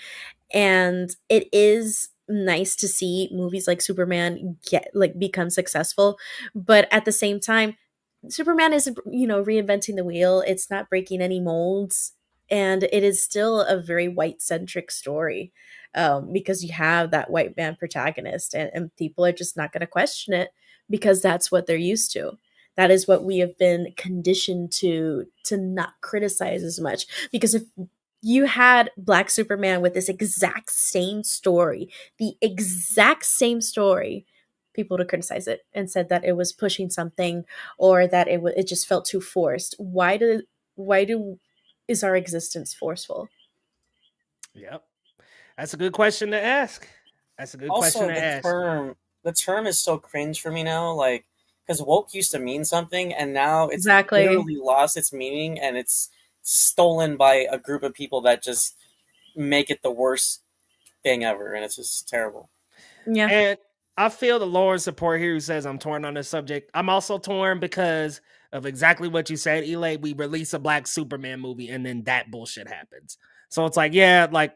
C: and it is nice to see movies like Superman become successful, but at the same time, Superman isn't, reinventing the wheel. It's not breaking any molds, and it is still a very white centric story, because you have that white man protagonist, and people are just not going to question it because that's what they're used to. That is what we have been conditioned to not criticize as much. Because if you had Black Superman with this exact same story, the exact same story, people would criticize it and said that it was pushing something, or that it just felt too forced. Why do is our existence forceful?
B: Yep. That's a good question to ask. That's a good question
A: Also,
B: to ask.
A: the term is so cringe for me now. Like, because woke used to mean something, and now it's
C: Exactly.
A: literally lost its meaning, and it's stolen by a group of people that just make it the worst thing ever, and it's just terrible.
C: Yeah.
B: And I feel the Lord's support here who says I'm torn on this subject. I'm also torn because of exactly what you said, Eli. We release a Black Superman movie and then that bullshit happens. So it's like, yeah, like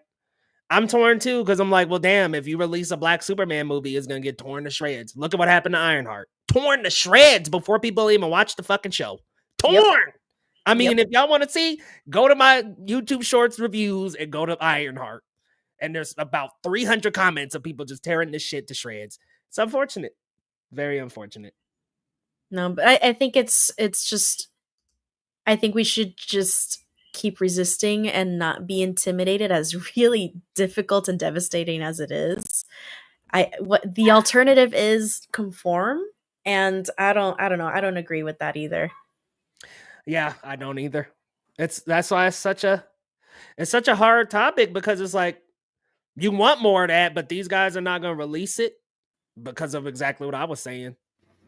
B: I'm torn too, because I'm like, well, damn, if you release a Black Superman movie, it's gonna get torn to shreds. Look at what happened to Ironheart. Torn to shreds before people even watch the fucking show. Torn.
C: Yep.
B: I mean,
C: Yep.
B: if y'all want to see, go to my YouTube Shorts reviews and go to Ironheart. And there's about 300 comments of people just tearing this shit to shreds. It's unfortunate. Very unfortunate.
C: No, but I think it's just, I think we should just keep resisting and not be intimidated, as really difficult and devastating as it is. What the alternative is, conform, and I don't know. I don't agree with that either.
B: Yeah, I don't either. That's why it's such a hard topic, because it's like you want more of that, but these guys are not going to release it because of exactly what I was saying.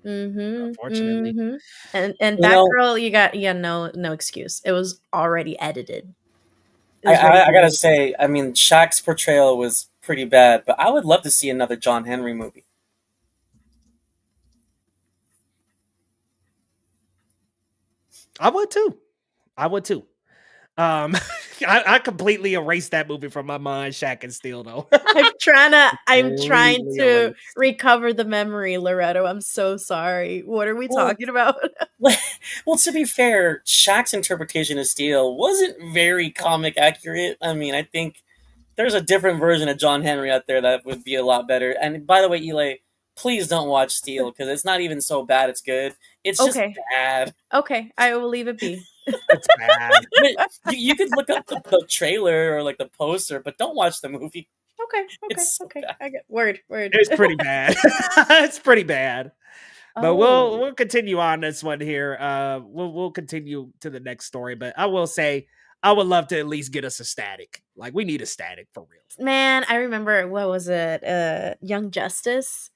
B: Unfortunately.
C: And
A: You know,
C: Batgirl, you got no excuse. It was already edited. It
A: I,
C: was ready
A: I,
C: to
A: I gotta
C: release.
A: say, I mean, Shaq's portrayal was pretty bad, but I would love to see another John Henry movie.
B: I would too. I completely erased that movie from my mind, Shaq and Steel, though.
C: I'm trying
B: Completely
C: to
B: erased.
C: recover the memory, Loretto. I'm so sorry. What are we
A: Well,
C: talking about?
A: well, to be fair, Shaq's interpretation of Steel wasn't very comic accurate. I mean, I think there's a different version of John Henry out there that would be a lot better. And by the way, Eli, please don't watch Steel because it's not even so bad it's good. It's just
C: Okay.
A: bad.
C: Okay, I will leave it be.
B: It's bad.
A: But you could look up the trailer or like the poster, but don't watch the movie.
C: Okay.
A: It's so
C: Okay.
A: bad.
C: I get word.
B: It's pretty bad. It's pretty bad. But
C: Oh.
B: we'll continue on this one here. We'll continue to the next story. But I will say, I would love to at least get us a static. Like, we need a static for real.
C: Man, I remember, what was it? Young Justice.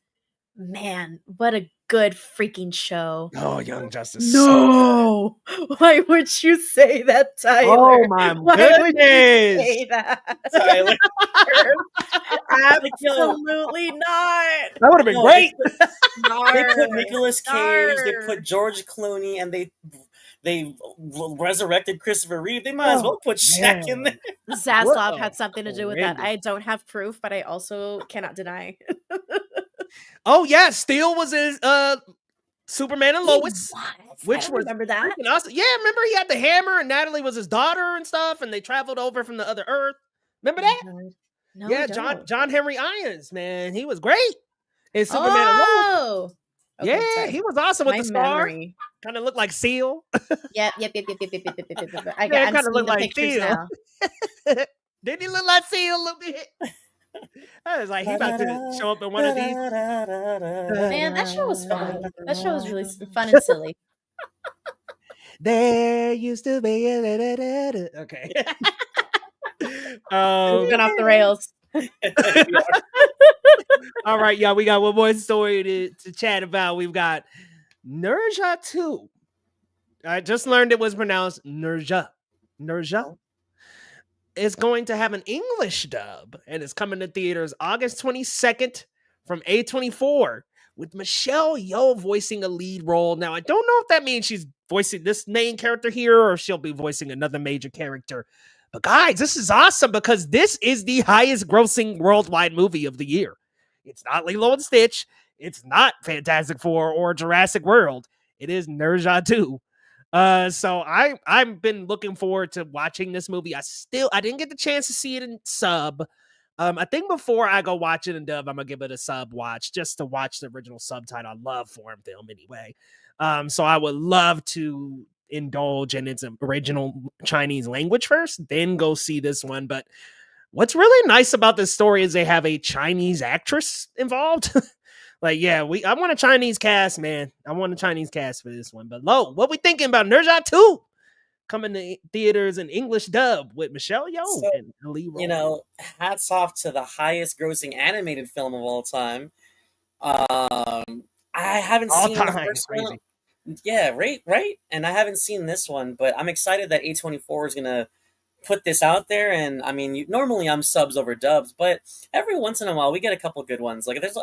C: Man, what a good freaking show.
B: Oh, Young Justice.
C: No. Why would you say that, Tyler?
B: Oh my
C: Why would you
B: goodness.
C: say that?
A: Tyler.
C: Absolutely not.
B: That would have been
A: No,
B: great.
A: They put Nicolas Cage, they
C: Nar.
A: put George Clooney, and they resurrected Christopher Reeve. They might as well put Shaq in there.
C: Zaslav
B: What
C: had something to do with that.
B: horrendous.
C: I don't have proof, but I also cannot deny.
B: Oh yeah, Steel was his Superman and Lois, which
C: I
B: was
C: remember that.
B: freaking awesome. Yeah, remember he had the hammer and Natalie was his daughter and stuff, and they traveled over from the other Earth. Remember that?
C: No,
B: Yeah,
C: I don't.
B: John Henry Irons, man, he was great in Superman and Lois.
C: Oh, okay,
B: Yeah,
C: sorry.
B: he was awesome with
C: My
B: the star.
C: memory.
B: Kind of looked like Seal.
C: Yep. I
B: Yeah,
C: got. I'm
B: kinda
C: seeing
B: looked
C: the
B: like
C: pictures
B: Seal.
C: now.
B: Didn't he look like Seal a little bit? I was like, he about to show up in one of these.
C: Man, that show was fun. That show was really fun and silly.
B: There used to be a okay.
C: Moving off the rails.
B: All right, y'all. We got one more story to chat about. We've got Nerja 2. I just learned it was pronounced Nerja. Nerja is going to have an English dub, and it's coming to theaters August 22nd from A24. with Michelle Yeoh voicing a lead role. Now, I don't know if that means she's voicing this main character here or if she'll be voicing another major character. But guys, this is awesome because this is the highest grossing worldwide movie of the year. It's not Lilo and Stitch. It's not Fantastic Four or Jurassic World. It is Nerja 2. So I've been looking forward to watching this movie. I didn't get the chance to see it in sub. I think before I go watch it in dub, I'm gonna give it a sub watch just to watch the original subtitle. I love foreign film anyway. So I would love to indulge in its original Chinese language first, then go see this one. But what's really nice about this story is they have a Chinese actress involved. Like, yeah, I want a Chinese cast, man. I want a Chinese cast for this one. But Lo, what we thinking about Nerja 2 coming to theaters in English dub with Michelle Yeoh and Lee Roll?
A: You know, hats off to the highest grossing animated film of all time. I haven't
B: All
A: seen
B: time.
A: the first
B: Crazy.
A: one. Yeah, right. And I haven't seen this one, but I'm excited that A24 is gonna put this out there. And I mean, normally I'm subs over dubs, but every once in a while we get a couple good ones. Like there's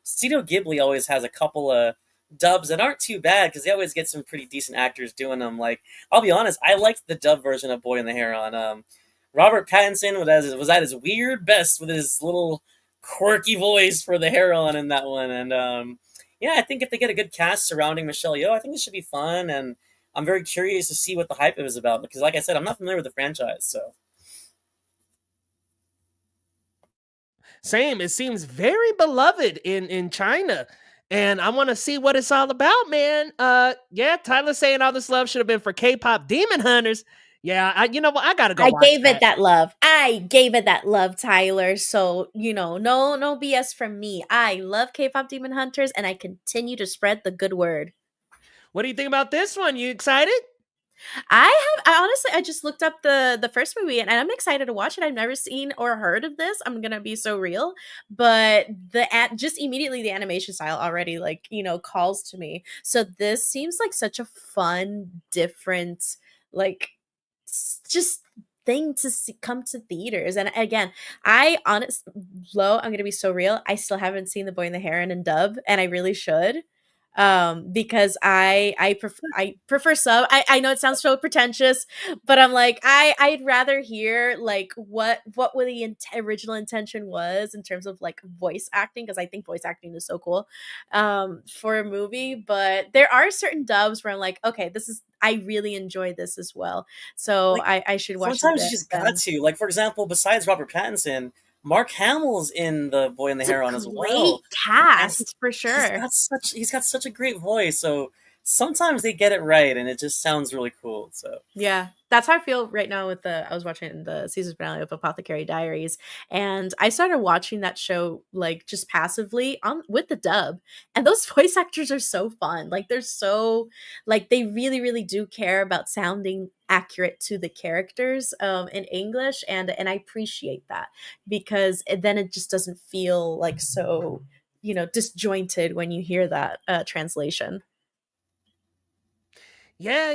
A: Studio Ghibli always has a couple of dubs that aren't too bad because they always get some pretty decent actors doing them. Like I'll be honest, I liked the dub version of Boy in the Heron. Robert Pattinson was at his weird best with his little quirky voice for the Heron in that one. And yeah, I think if they get a good cast surrounding Michelle Yeoh, I think it should be fun. And I'm very curious to see what the hype is about because, like I said, I'm not familiar with the franchise. So
B: same. It seems very beloved in China. And I want to see what it's all about, man. Yeah, Tyler saying all this love should have been for K-pop Demon Hunters. Yeah, you know what? I gotta go.
C: I gave it that love. I gave it that love, Tyler. So, no BS from me. I love K-pop Demon Hunters, and I continue to spread the good word.
B: What do you think about this one? You excited?
C: I honestly, I just looked up the first movie, and I'm excited to watch it. I've never seen or heard of this. I'm gonna be so real, but just immediately the animation style already calls to me. So this seems like such a fun, different, like just thing to come to theaters. And again, I'm gonna be so real, I still haven't seen The Boy and the Heron in dub, and I really should, because I prefer sub. I know it sounds so pretentious, but I'm like, I'd rather hear like what the original intention was in terms of like voice acting, because I think voice acting is so cool for a movie. But there are certain dubs where I'm like, okay, I really enjoy this as well, so
A: like,
C: I should watch
A: sometimes
C: it
A: you just got to. Like for example, besides Robert Pattinson, Mark Hamill's in The Boy and the Heron as well.
C: Cast for sure.
A: He's got such a great voice. So sometimes they get it right, and it just sounds really cool. So
C: yeah, that's how I feel right now with I was watching the season finale of Apothecary Diaries, and I started watching that show like just passively with the dub, and those voice actors are so fun. Like they're so they really really do care about sounding accurate to the characters in English, and I appreciate that, because then it just doesn't feel like so disjointed when you hear that translation.
B: Yeah,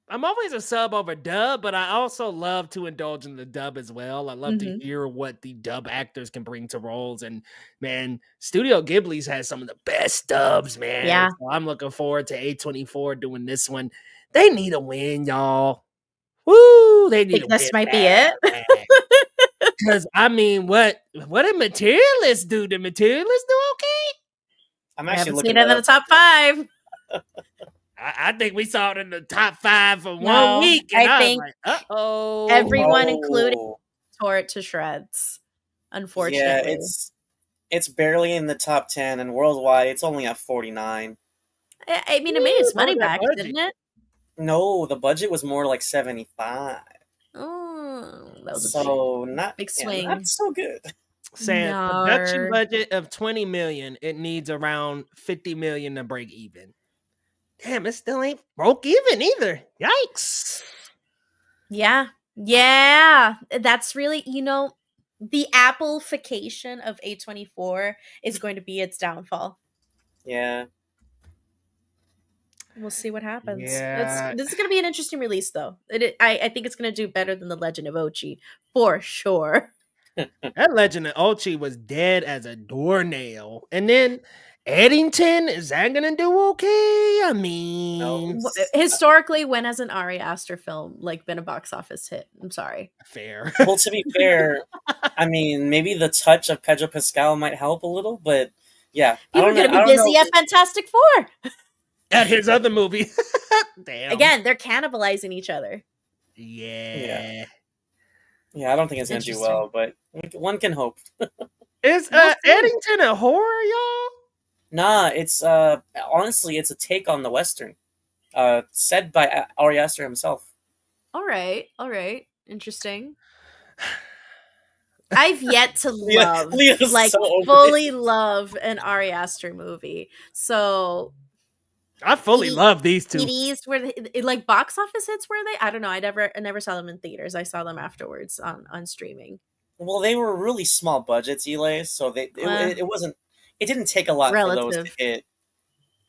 B: I'm always a sub over dub, but I also love to indulge in the dub as well. I love to hear what the dub actors can bring to roles. And man, Studio Ghibli's has some of the best dubs, man.
C: Yeah.
B: So I'm looking forward to A24 doing this one. They need a win, y'all. Woo! They need a win.
C: This might be it.
B: Because I mean, what did Materialists do? Did Materialists do okay?
A: I'm actually looking
C: at it in the top 5.
B: I think we saw it in the top 5 for 1 week. And I think
C: everyone, including, tore it to shreds. Unfortunately,
A: yeah, it's barely in the top 10, and worldwide it's only at 49.
C: I mean, it made its money back, didn't it?
A: No, the budget was more like 75.
C: Oh, that was
A: so not
C: big swing.
A: Yeah, not so good.
B: Saying production budget of 20 million, it needs around 50 million to break even. Damn, it still ain't broke even either. Yikes.
C: Yeah. That's really, the Apple-fication of A24 is going to be its downfall.
A: Yeah.
C: We'll see what happens.
B: Yeah.
C: This is going to be an interesting release, though. I think it's going to do better than The Legend of Ochi, for sure.
B: That Legend of Ochi was dead as a doornail. And then Eddington, is that gonna do okay? I mean,
C: Historically, when has an Ari Aster film like been a box office hit? I'm sorry.
B: fair.
A: Well, to be fair, I mean, maybe the touch of Pedro Pascal might help a little, but yeah,
C: People are going to be busy at Fantastic Four.
B: At his other movie. Damn.
C: Again, they're cannibalizing each other.
B: Yeah.
A: Yeah, I don't think it's going to do well, but one can hope.
B: Is Eddington a horror, y'all?
A: Nah, it's honestly, it's a take on the Western, said by Ari Aster himself.
C: All right. Interesting. I've yet to love,
A: Leo's so
C: fully love an Ari Aster movie. So
B: I fully love these two.
C: CDs were like box office hits, were they? I don't know. I never saw them in theaters. I saw them afterwards on streaming.
A: Well, they were really small budgets, Eli, so it wasn't. It didn't take a lot for those to hit.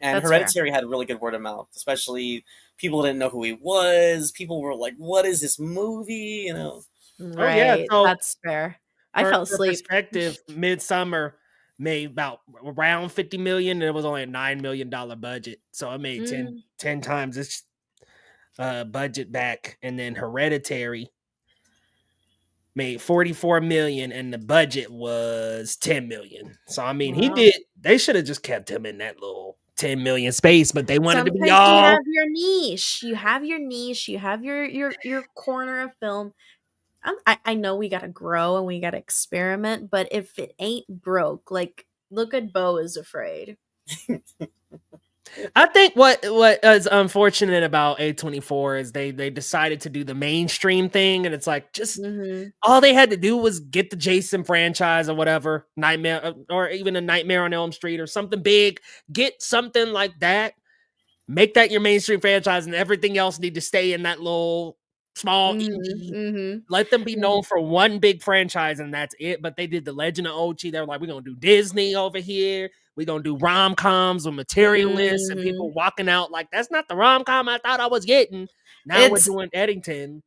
A: And
C: That's
A: Hereditary had really good word of mouth, especially people didn't know who he was. People were like, "What is this movie?" You know.
C: Right. Oh, yeah, so that's fair. I fell asleep.
B: For perspective, Midsummer made about around $50 million, and it was only a $9 million budget, so it made 10 times its budget back. And then Hereditary made $44 million, and the budget was $10 million. So I mean, they should have just kept him in that little $10 million space, but they wanted to be all.
C: You have your niche. You have your corner of film. I know we gotta grow and we gotta experiment, but if it ain't broke, like look at Beau is Afraid.
B: I think what is unfortunate about A24 is they decided to do the mainstream thing, and it's like just all they had to do was get the Jason franchise or whatever, Nightmare, or even a Nightmare on Elm Street or something big. Get something like that, make that your mainstream franchise, and everything else need to stay in that little small indie. Let them be known for one big franchise, and that's it. But they did the Legend of Ochi. They're like, we're gonna do Disney over here. We're gonna do rom-coms with materialists and people walking out like that's not the rom-com I thought I was getting. Now we're doing Eddington.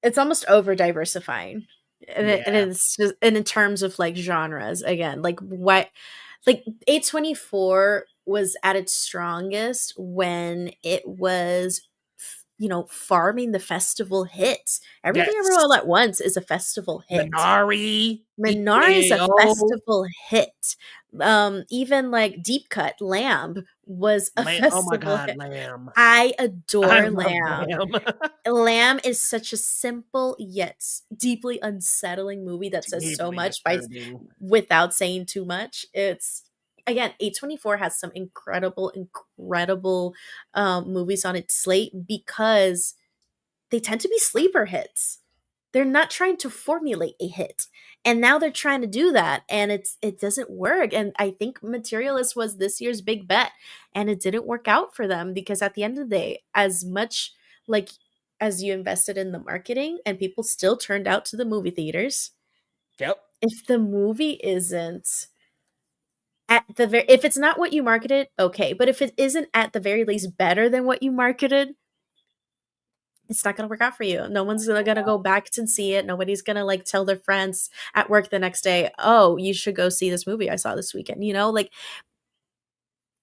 C: It's almost over diversifying. And it's just, and in terms of like genres, again, like what like A24 was at its strongest when it was farming the festival hits. Everything Everywhere All at Once is a festival hit.
B: Minari
C: is a festival hit. Even like Deep Cut Lamb was a festival
B: Oh my God,
C: hit.
B: Lamb.
C: I adore Lamb. Lamb is such a simple yet deeply unsettling movie that says so much without saying too much. It's again, A24 has some incredible movies on its slate because they tend to be sleeper hits. They're not trying to formulate a hit. And now they're trying to do that, and it doesn't work. And I think Materialist was this year's big bet, and it didn't work out for them because at the end of the day, as much like as you invested in the marketing and people still turned out to the movie theaters.
B: Yep.
C: If the movie isn't if it's not what you marketed, okay. But if it isn't at the very least better than what you marketed, it's not going to work out for you. No one's going to go back to see it. Nobody's going to like tell their friends at work the next day, oh, you should go see this movie I saw this weekend. Like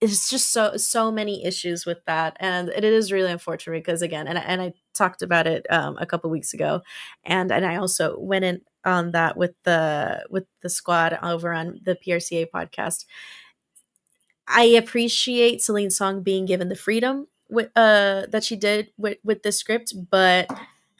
C: it's just so many issues with that. And it is really unfortunate because again, and I talked about it a couple weeks ago. And I also went in on that with the squad over on the PRCA podcast. I appreciate Celine Song being given the freedom that she did with the script, but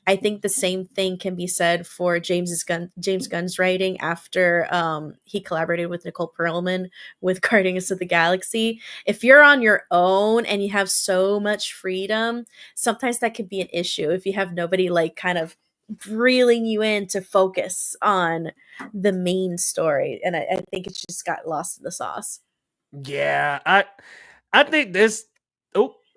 C: I think the same thing can be said for James Gunn's writing after he collaborated with Nicole Perlman with Guardians of the Galaxy. If you're on your own and you have so much freedom, sometimes that could be an issue if you have nobody like kind of reeling you in to focus on the main story. And I think it just got lost in the sauce.
B: Yeah, I think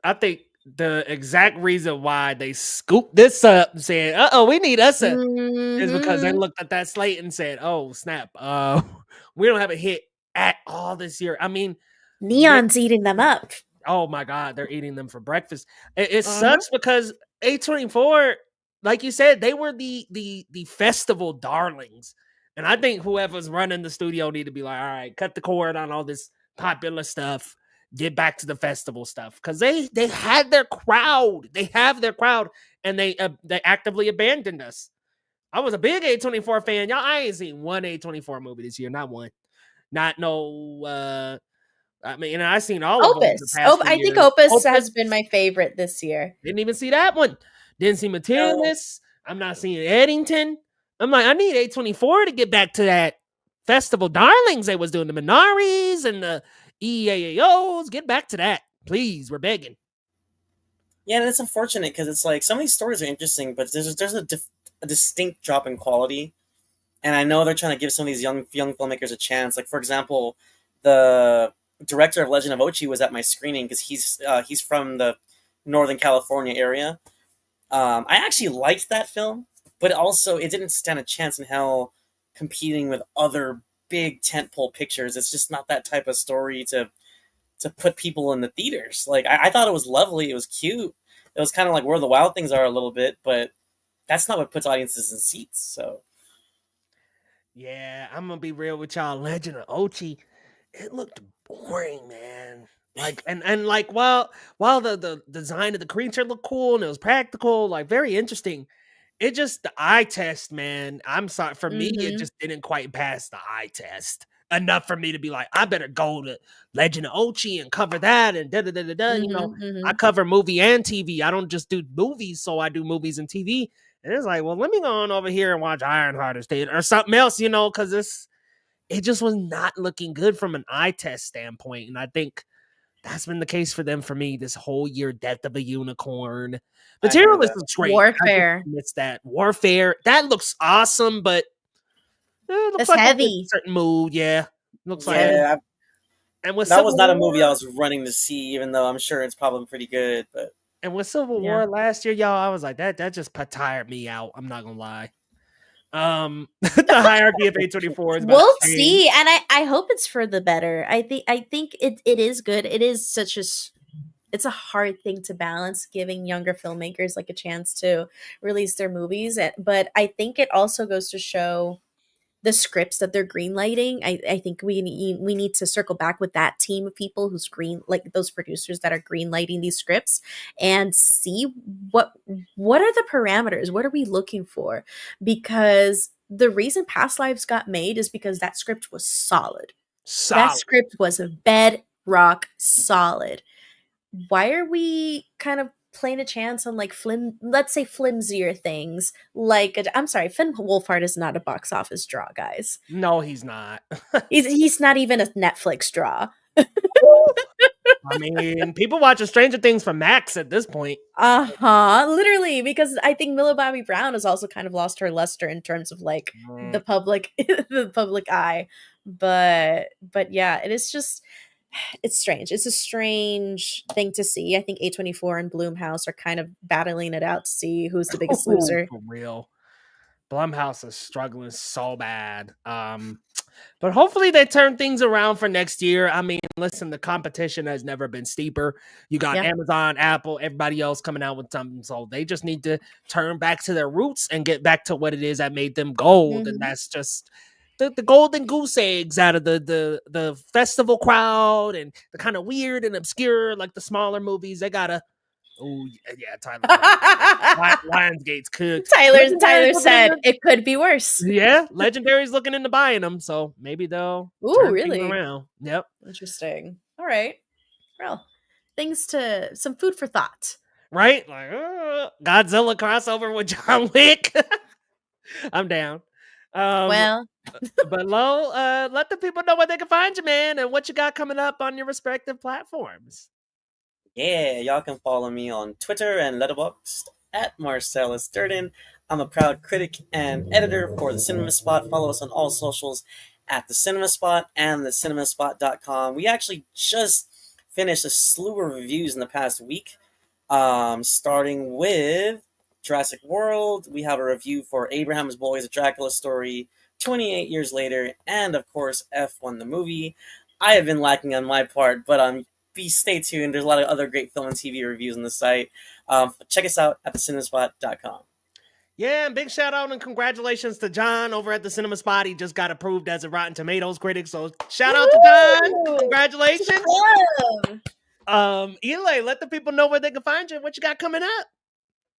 B: I think the exact reason why they scooped this up and said, we need us is because they looked at that slate and said, oh, snap. We don't have a hit at all this year. I mean,
C: Neon's eating them up.
B: Oh my God, they're eating them for breakfast. It sucks because A24, like you said, they were the festival darlings. And I think whoever's running the studio need to be like, all right, cut the cord on all this popular stuff. Get back to the festival stuff, because they had their crowd. They have their crowd, and they actively abandoned us. I was a big A24 fan. Y'all, I ain't seen one A24 movie this year. Not one. Not no. I mean, and I've seen all of them the
C: Opus.
B: past few
C: I think
B: years.
C: Opus has been my favorite this year.
B: Didn't even see that one. Didn't see Materialist. I'm not seeing Eddington. I'm like, I need A24 to get back to that festival darlings they was doing, the Minaris and the EAAOs. Get back to that, please. We're begging.
A: Yeah, and it's unfortunate because it's like some of these stories are interesting, but there's a distinct drop in quality. And I know they're trying to give some of these young filmmakers a chance. Like, for example, the director of Legend of Ochi was at my screening because he's from the Northern California area. I actually liked that film, but also it didn't stand a chance in hell competing with other big tentpole pictures. It's just not that type of story to put people in the theaters. Like, I thought it was lovely. It was cute. It was kind of like Where the Wild Things Are a little bit, but that's not what puts audiences in seats. So
B: yeah, I'm gonna be real with y'all. Legend of Ochi, it looked boring, man. Like and like while the design of the creature looked cool and it was practical, like very interesting, it just the eye test, man. I'm sorry, for me, it just didn't quite pass the eye test enough for me to be like, I better go to Legend of Ochi and cover that and da da da da da. You know, I cover movie and TV. I don't just do movies, so I do movies and TV. And it's like, well, let me go on over here and watch Ironheart or something else, you know, because it just was not looking good from an eye test standpoint. And I think that's been the case for them for me this whole year. Death of a Unicorn. Materialist looks great.
C: Warfare.
B: It's that Warfare. That looks awesome, but it looks
C: it's
B: like
C: heavy.
B: A certain mood. Yeah. Looks like
A: yeah,
B: and with
A: that was not a
B: War,
A: movie I was running to see, even though I'm sure it's probably pretty good. But
B: and with Civil War last year, y'all, I was like, that just tired me out. I'm not gonna lie. The hierarchy of A24 is about
C: we'll
B: to change.
C: see, and I hope it's for the better. I think it is good. It is such a it's a hard thing to balance, giving younger filmmakers like a chance to release their movies, but I think it also goes to show the scripts that they're greenlighting. I think we need to circle back with that team of people who's like those producers that are greenlighting these scripts and see what are the parameters, what are we looking for, because the reason Past Lives got made is because that script was solid. That script was a bedrock solid. Why are we kind of playing a chance on like let's say flimsier things? Like, I'm sorry, Finn Wolfhard is not a box office draw, guys.
B: No, he's not.
C: he's not even a Netflix draw.
B: I mean, people watching Stranger Things from Max at this point.
C: Literally, because I think Millie Bobby Brown has also kind of lost her luster in terms of like the public eye. But yeah, it is just, it's strange. It's a strange thing to see. I think A24 and Blumhouse are kind of battling it out to see who's the biggest loser.
B: For real. Blumhouse is struggling so bad. But hopefully they turn things around for next year. I mean, listen, the competition has never been steeper. You got Amazon, Apple, everybody else coming out with something. So they just need to turn back to their roots and get back to what it is that made them gold. And that's just the golden goose eggs out of the festival crowd and the kind of weird and obscure, like the smaller movies. They gotta. Oh yeah, Tyler. Lionsgate's cooked.
C: Tyler said it could be worse.
B: Yeah, Legendary's looking into buying them, so maybe they'll turn things around. Yep.
C: Interesting. All right. Well, some food for thought.
B: Right? Like Godzilla crossover with John Wick. I'm down.
C: Well,
B: but Lo, let the people know where they can find you, man, and what you got coming up on your respective platforms.
A: Yeah, y'all can follow me on Twitter and Letterboxd at Marcellus Durden. I'm a proud critic and editor for The Cinema Spot. Follow us on all socials at The Cinema Spot and thecinemasPot.com. We actually just finished a slew of reviews in the past week, starting with Jurassic World. We have a review for Abraham's Boys, a Dracula story, 28 years later, and of course F1 the movie. I have been lacking on my part, but stay tuned. There's a lot of other great film and TV reviews on the site. Check us out at thecinemasPot.com.
B: Yeah, and big shout out and congratulations to John over at the Cinema Spot. He just got approved as a Rotten Tomatoes critic. So shout out to John.
C: Woo!
B: Congratulations.
C: To the club.
B: Eli, let the people know where they can find you. What you got coming up?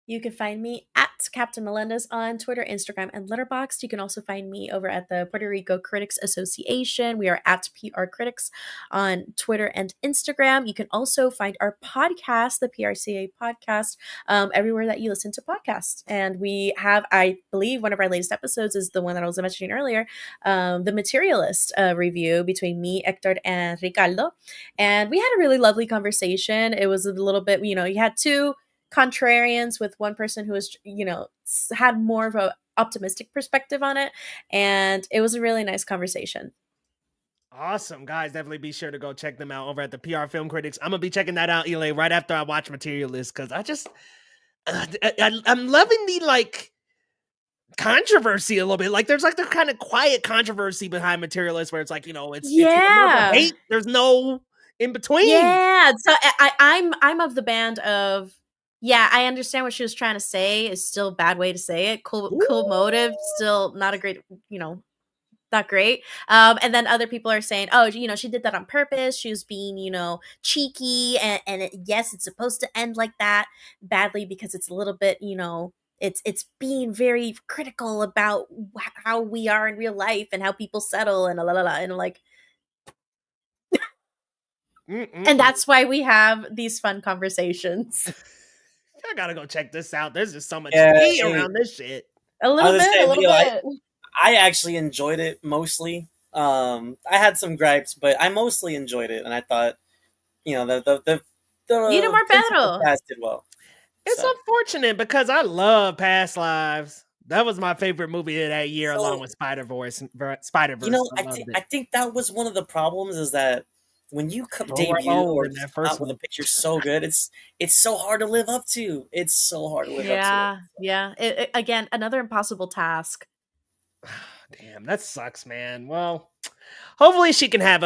C: You can find me at Captain Melendez on Twitter, Instagram, and Letterboxd. You can also find me over at the Puerto Rico Critics Association. We are at PR Critics on Twitter and Instagram. You can also find our podcast, the PRCA podcast, everywhere that you listen to podcasts. And we have, I believe, one of our latest episodes is the one that I was mentioning earlier, the Materialist review between me, Hector, and Ricardo. And we had a really lovely conversation. It was a little bit, you had two contrarians with one person who was, had more of a optimistic perspective on it, and it was a really nice conversation.
B: Awesome, guys. Definitely be sure to go check them out over at the PR Film Critics. I'm gonna be checking that out, Eli, right after I watch Materialist, because I just I'm loving the controversy a little bit. Like there's the kind of quiet controversy behind Materialist where it's it's there's no in between.
C: Yeah, so I'm of the band of, yeah, I understand what she was trying to say. Is still a bad way to say it. Cool motive, still not a great, not great. And then other people are saying, oh, she did that on purpose. She was being, cheeky, and yes, it's supposed to end like that badly because it's a little bit, it's being very critical about how we are in real life and how people settle and and like. And that's why we have these fun conversations.
B: I gotta go check this out. There's just so much tea around this shit.
C: A little bit.
A: I actually enjoyed it mostly. I had some gripes, but I mostly enjoyed it, and I thought, the
C: Need more battle.
A: Did well.
B: It's unfortunate because I love Past Lives. That was my favorite movie of that year, along with Spider-Verse.
A: I think that was one of the problems is that when you debut or out with a picture so good, it's so hard to live up to. It's so hard to live up to.
C: Yeah. Again, another impossible task.
B: Damn, that sucks, man. Well, hopefully she can have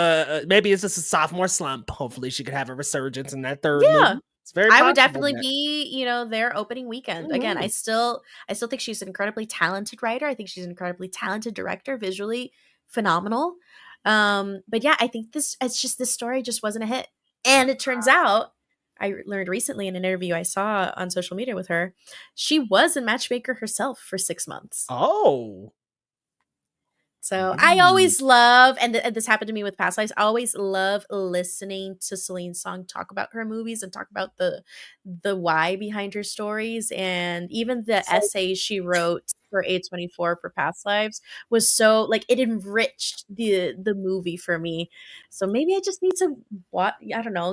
B: maybe it's just a sophomore slump. Hopefully she could have a resurgence in that third movie. It's very
C: I would definitely be, their opening weekend.
B: Mm-hmm.
C: Again, I still think she's an incredibly talented writer. I think she's an incredibly talented director, visually phenomenal. But yeah, I think this story just wasn't a hit. And it turns out, I learned recently in an interview I saw on social media with her, she was a matchmaker herself for 6 months.
B: Oh.
C: So I always love, and this happened to me with Past Lives, I always love listening to Celine Song talk about her movies and talk about the why behind her stories. And even the essays she wrote for A24 for Past Lives was so, it enriched the movie for me. So maybe I just need to,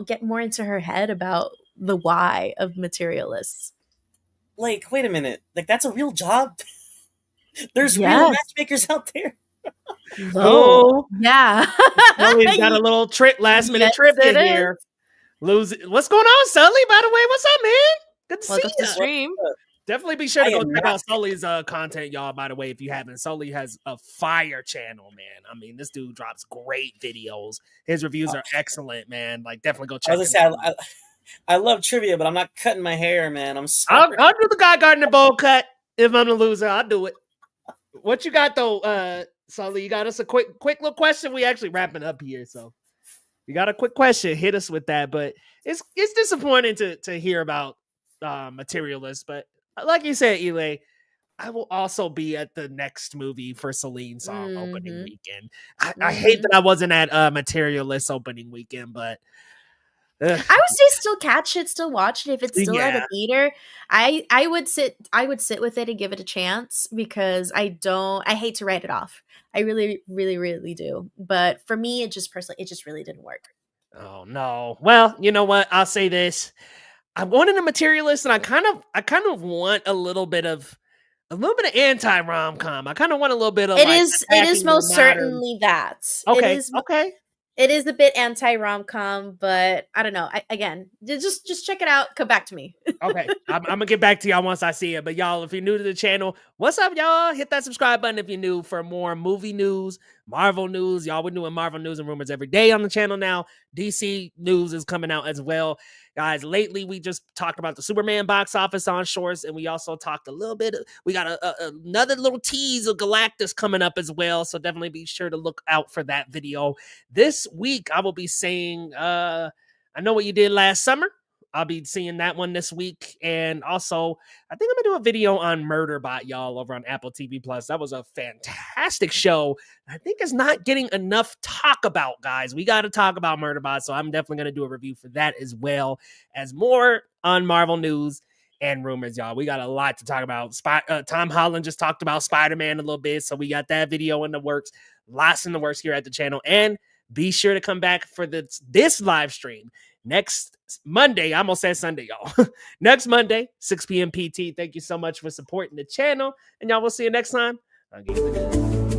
C: get more into her head about the why of Materialists.
A: Wait a minute. That's a real job? There's real matchmakers out there?
B: Oh
C: yeah.
B: Sully's got a little last minute trip in here. What's going on, Sully? By the way, what's up, man? Good to see you.
C: To stream.
B: Definitely be sure to go check out Sully's content, y'all. By the way, if you haven't, Sully has a fire channel, man. I mean, this dude drops great videos. His reviews are excellent, man. Definitely go check it out.
A: I love trivia, but I'm not cutting my hair, man. I'm sorry.
B: I'll do the Guy Gardner bowl cut if I'm the loser. I'll do it. What you got though, Sully? You got us a quick little question. We actually wrapping up here, so you got a quick question. Hit us with that. But it's disappointing to hear about Materialists. But like you said, Eli, I will also be at the next movie for Celine Song opening weekend. I hate that I wasn't at Materialists opening weekend, but.
C: I would say still catch it, still watch it if it's still at a theater. I would sit with it and give it a chance because I hate to write it off. I really, really, really do. But for me, it just really didn't work.
B: Oh no. Well, you know what? I'll say this. I'm going into Materialist and I kind of want a little bit of anti rom-com. I kind of want a little bit of
C: it is most certainly that.
B: Okay. Okay.
C: It is a bit anti rom-com, but I don't know. Again, just check it out. Come back to me.
B: Okay. I'm gonna get back to y'all once I see it. But y'all, if you're new to the channel, what's up, y'all? Hit that subscribe button if you're new for more movie news, Marvel news. Y'all, we're doing Marvel news and rumors every day on the channel now. DC news is coming out as well. Guys, lately we just talked about the Superman box office on shorts, and we also talked a little bit. We got another little tease of Galactus coming up as well, so definitely be sure to look out for that video. This week, I will be saying, I Know What You Did Last Summer. I'll be seeing that one this week. And also, I think I'm going to do a video on Murderbot, y'all, over on Apple TV+. That was a fantastic show. I think it's not getting enough talk about, guys. We got to talk about Murderbot, so I'm definitely going to do a review for that as well as more on Marvel news and rumors, y'all. We got a lot to talk about. Tom Holland just talked about Spider-Man a little bit, so we got that video in the works. Lots in the works here at the channel. And be sure to come back for this live stream next Monday. I almost said Sunday, y'all. Next Monday, 6 p.m. PT. Thank you so much for supporting the channel. And y'all, we'll see you next time on Geekly Goods.